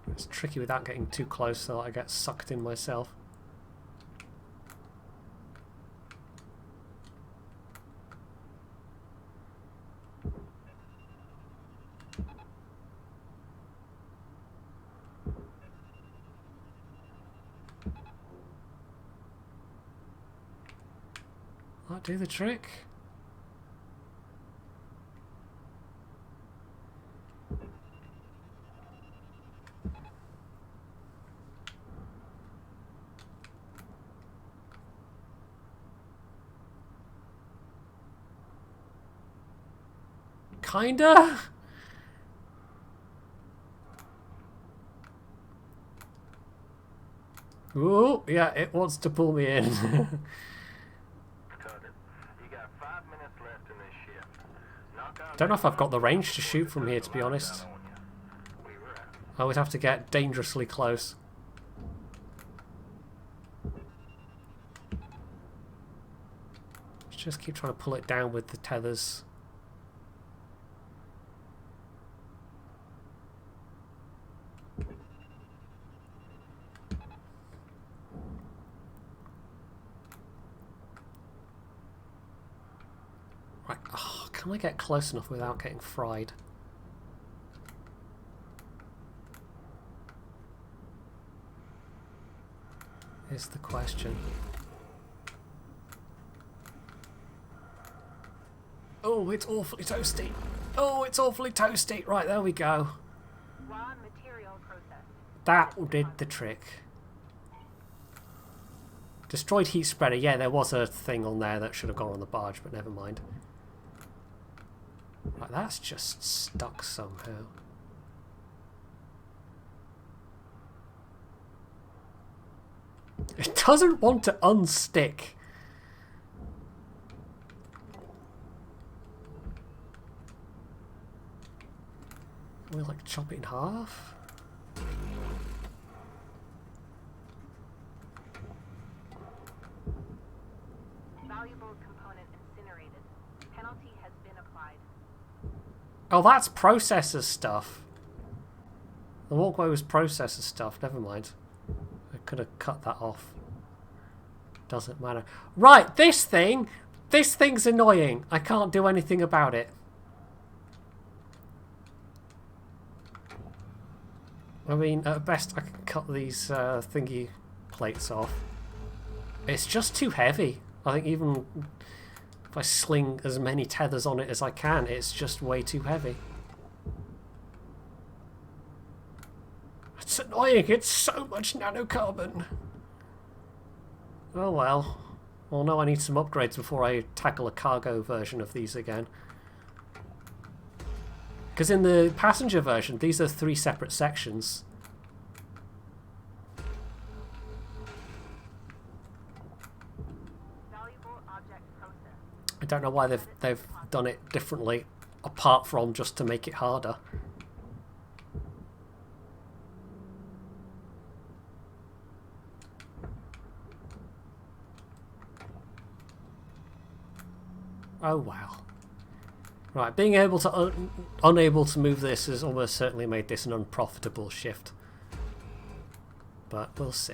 Speaker 1: It's tricky without getting too close so that I get sucked in myself. That do the trick? Kinda? Ooh, yeah, it wants to pull me in. Don't know if I've got the range to shoot from here, to be honest. I would have to get dangerously close. Let's just keep trying to pull it down with the tethers. Right, oh, can I get close enough without getting fried? Is the question. Oh, it's awfully toasty. Oh, it's awfully toasty. Right, there we go.
Speaker 3: Raw material processed.
Speaker 1: That did the trick. Destroyed heat spreader. Yeah, there was a thing on there that should have gone on the barge, but never mind. Right, that's just stuck somehow. It doesn't want to unstick. Can we like chop it in half?
Speaker 3: Valuable component incinerated. Penalty has been applied.
Speaker 1: Oh, that's processor stuff. The walkway was processor stuff. Never mind. I could have cut that off. Doesn't matter. Right, this thing. This thing's annoying. I can't do anything about it. I mean, at best I can cut these thingy plates off. It's just too heavy. I think even if I sling as many tethers on it as I can, it's just way too heavy. It's annoying. It's so much nanocarbon. Oh well. Well, no, I need some upgrades before I tackle a cargo version of these again. Because in the passenger version, these are 3 separate sections. don't know why they've done it differently, apart from just to make it harder. Oh wow. Right, being able to unable to move this has almost certainly made this an unprofitable shift. But we'll see.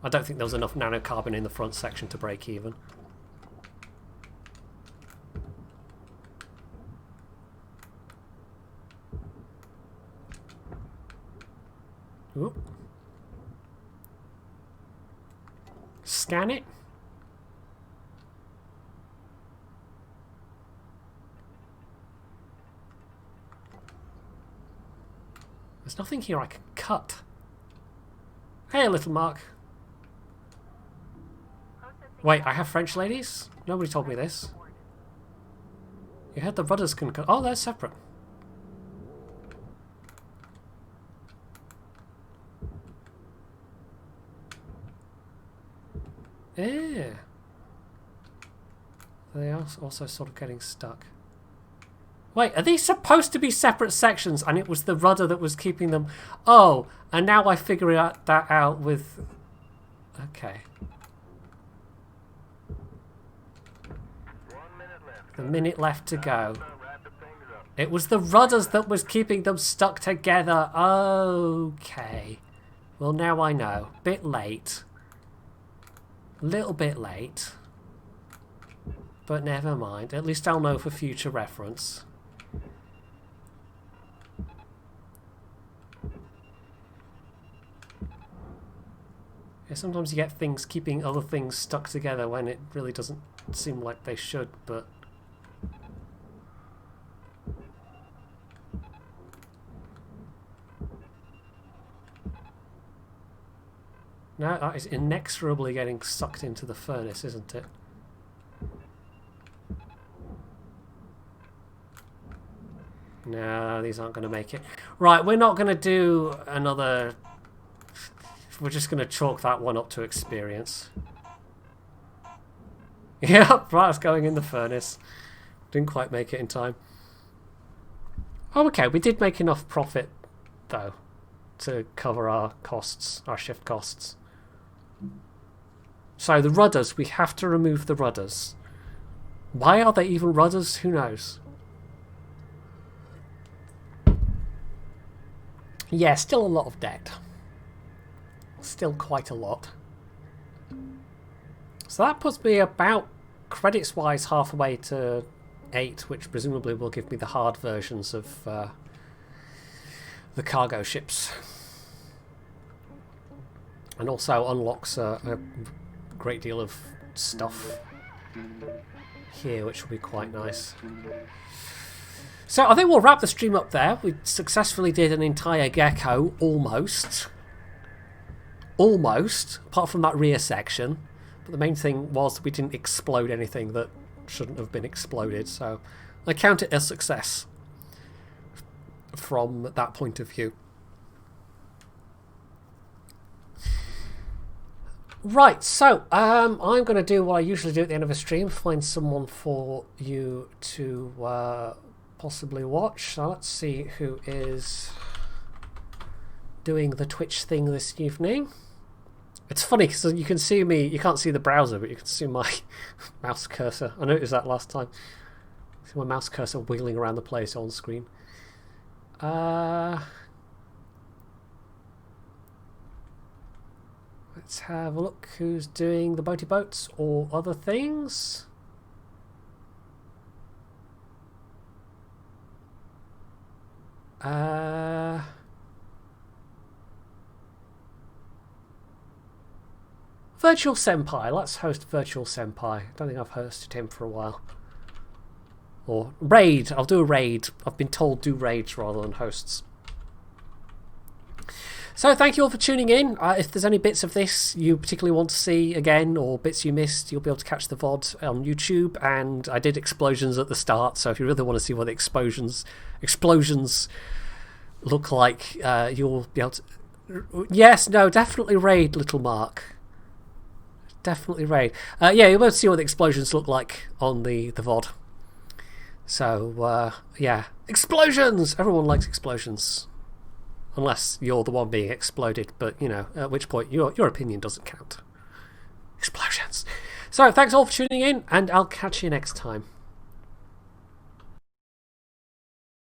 Speaker 1: I don't think there was enough nanocarbon in the front section to break even. Ooh. Scan it. There's nothing here I can cut. Hey, little Mark. Wait, I have French ladies? Nobody told me this. You heard the rudders can cut. Oh, they're separate. Yeah. They are also sort of getting stuck. Wait, are these supposed to be separate sections and it was the rudder that was keeping them? Oh, and now I figure that out with... Okay. The minute left to go. It was the rudders that was keeping them stuck together. Okay. Well, now I know. Bit late. Little bit late. But never mind. At least I'll know for future reference. Yeah, sometimes you get things keeping other things stuck together when it really doesn't seem like they should, but... No, that is inexorably getting sucked into the furnace, isn't it? No, these aren't going to make it. Right, we're not going to do another... We're just going to chalk that one up to experience. Yep, right, it's going in the furnace. Didn't quite make it in time. Oh, okay, we did make enough profit, though, to cover our costs, our shift costs. So, the rudders, we have to remove the rudders. Why are they even rudders? Who knows? Yeah, still a lot of debt. Still quite a lot. So that puts me about, credits wise, halfway to 8, which presumably will give me the hard versions of the cargo ships. And also unlocks a great deal of stuff here, which will be quite nice. So I think we'll wrap the stream up there. We successfully did an entire Gecko, almost. Almost, apart from that rear section. But the main thing was we didn't explode anything that shouldn't have been exploded, so I count it a success from that point of view. Right, so I'm going to do what I usually do at the end of a stream, find someone for you to possibly watch. So let's see who is doing the Twitch thing this evening. It's funny because you can see me, you can't see the browser, but you can see my mouse cursor. I noticed that last time. See my mouse cursor wiggling around the place on screen. Let's have a look who's doing the boaty boats or other things. Virtual Senpai. Let's host Virtual Senpai. I don't think I've hosted him for a while. Or raid. I'll do a raid. I've been told do raids rather than hosts. So thank you all for tuning in. If there's any bits of this you particularly want to see again, or bits you missed, you'll be able to catch the VOD on YouTube. And I did explosions at the start, so if you really want to see what the explosions look like, you'll be able to... Yes, no, definitely raid, little Mark. definitely raid. Yeah, you'll be able to see what the explosions look like on the VOD. So, yeah. Explosions! Everyone likes explosions. Unless you're the one being exploded, but, you know, at which point your opinion doesn't count. Explosions. So, thanks all for tuning in, and I'll catch you next time.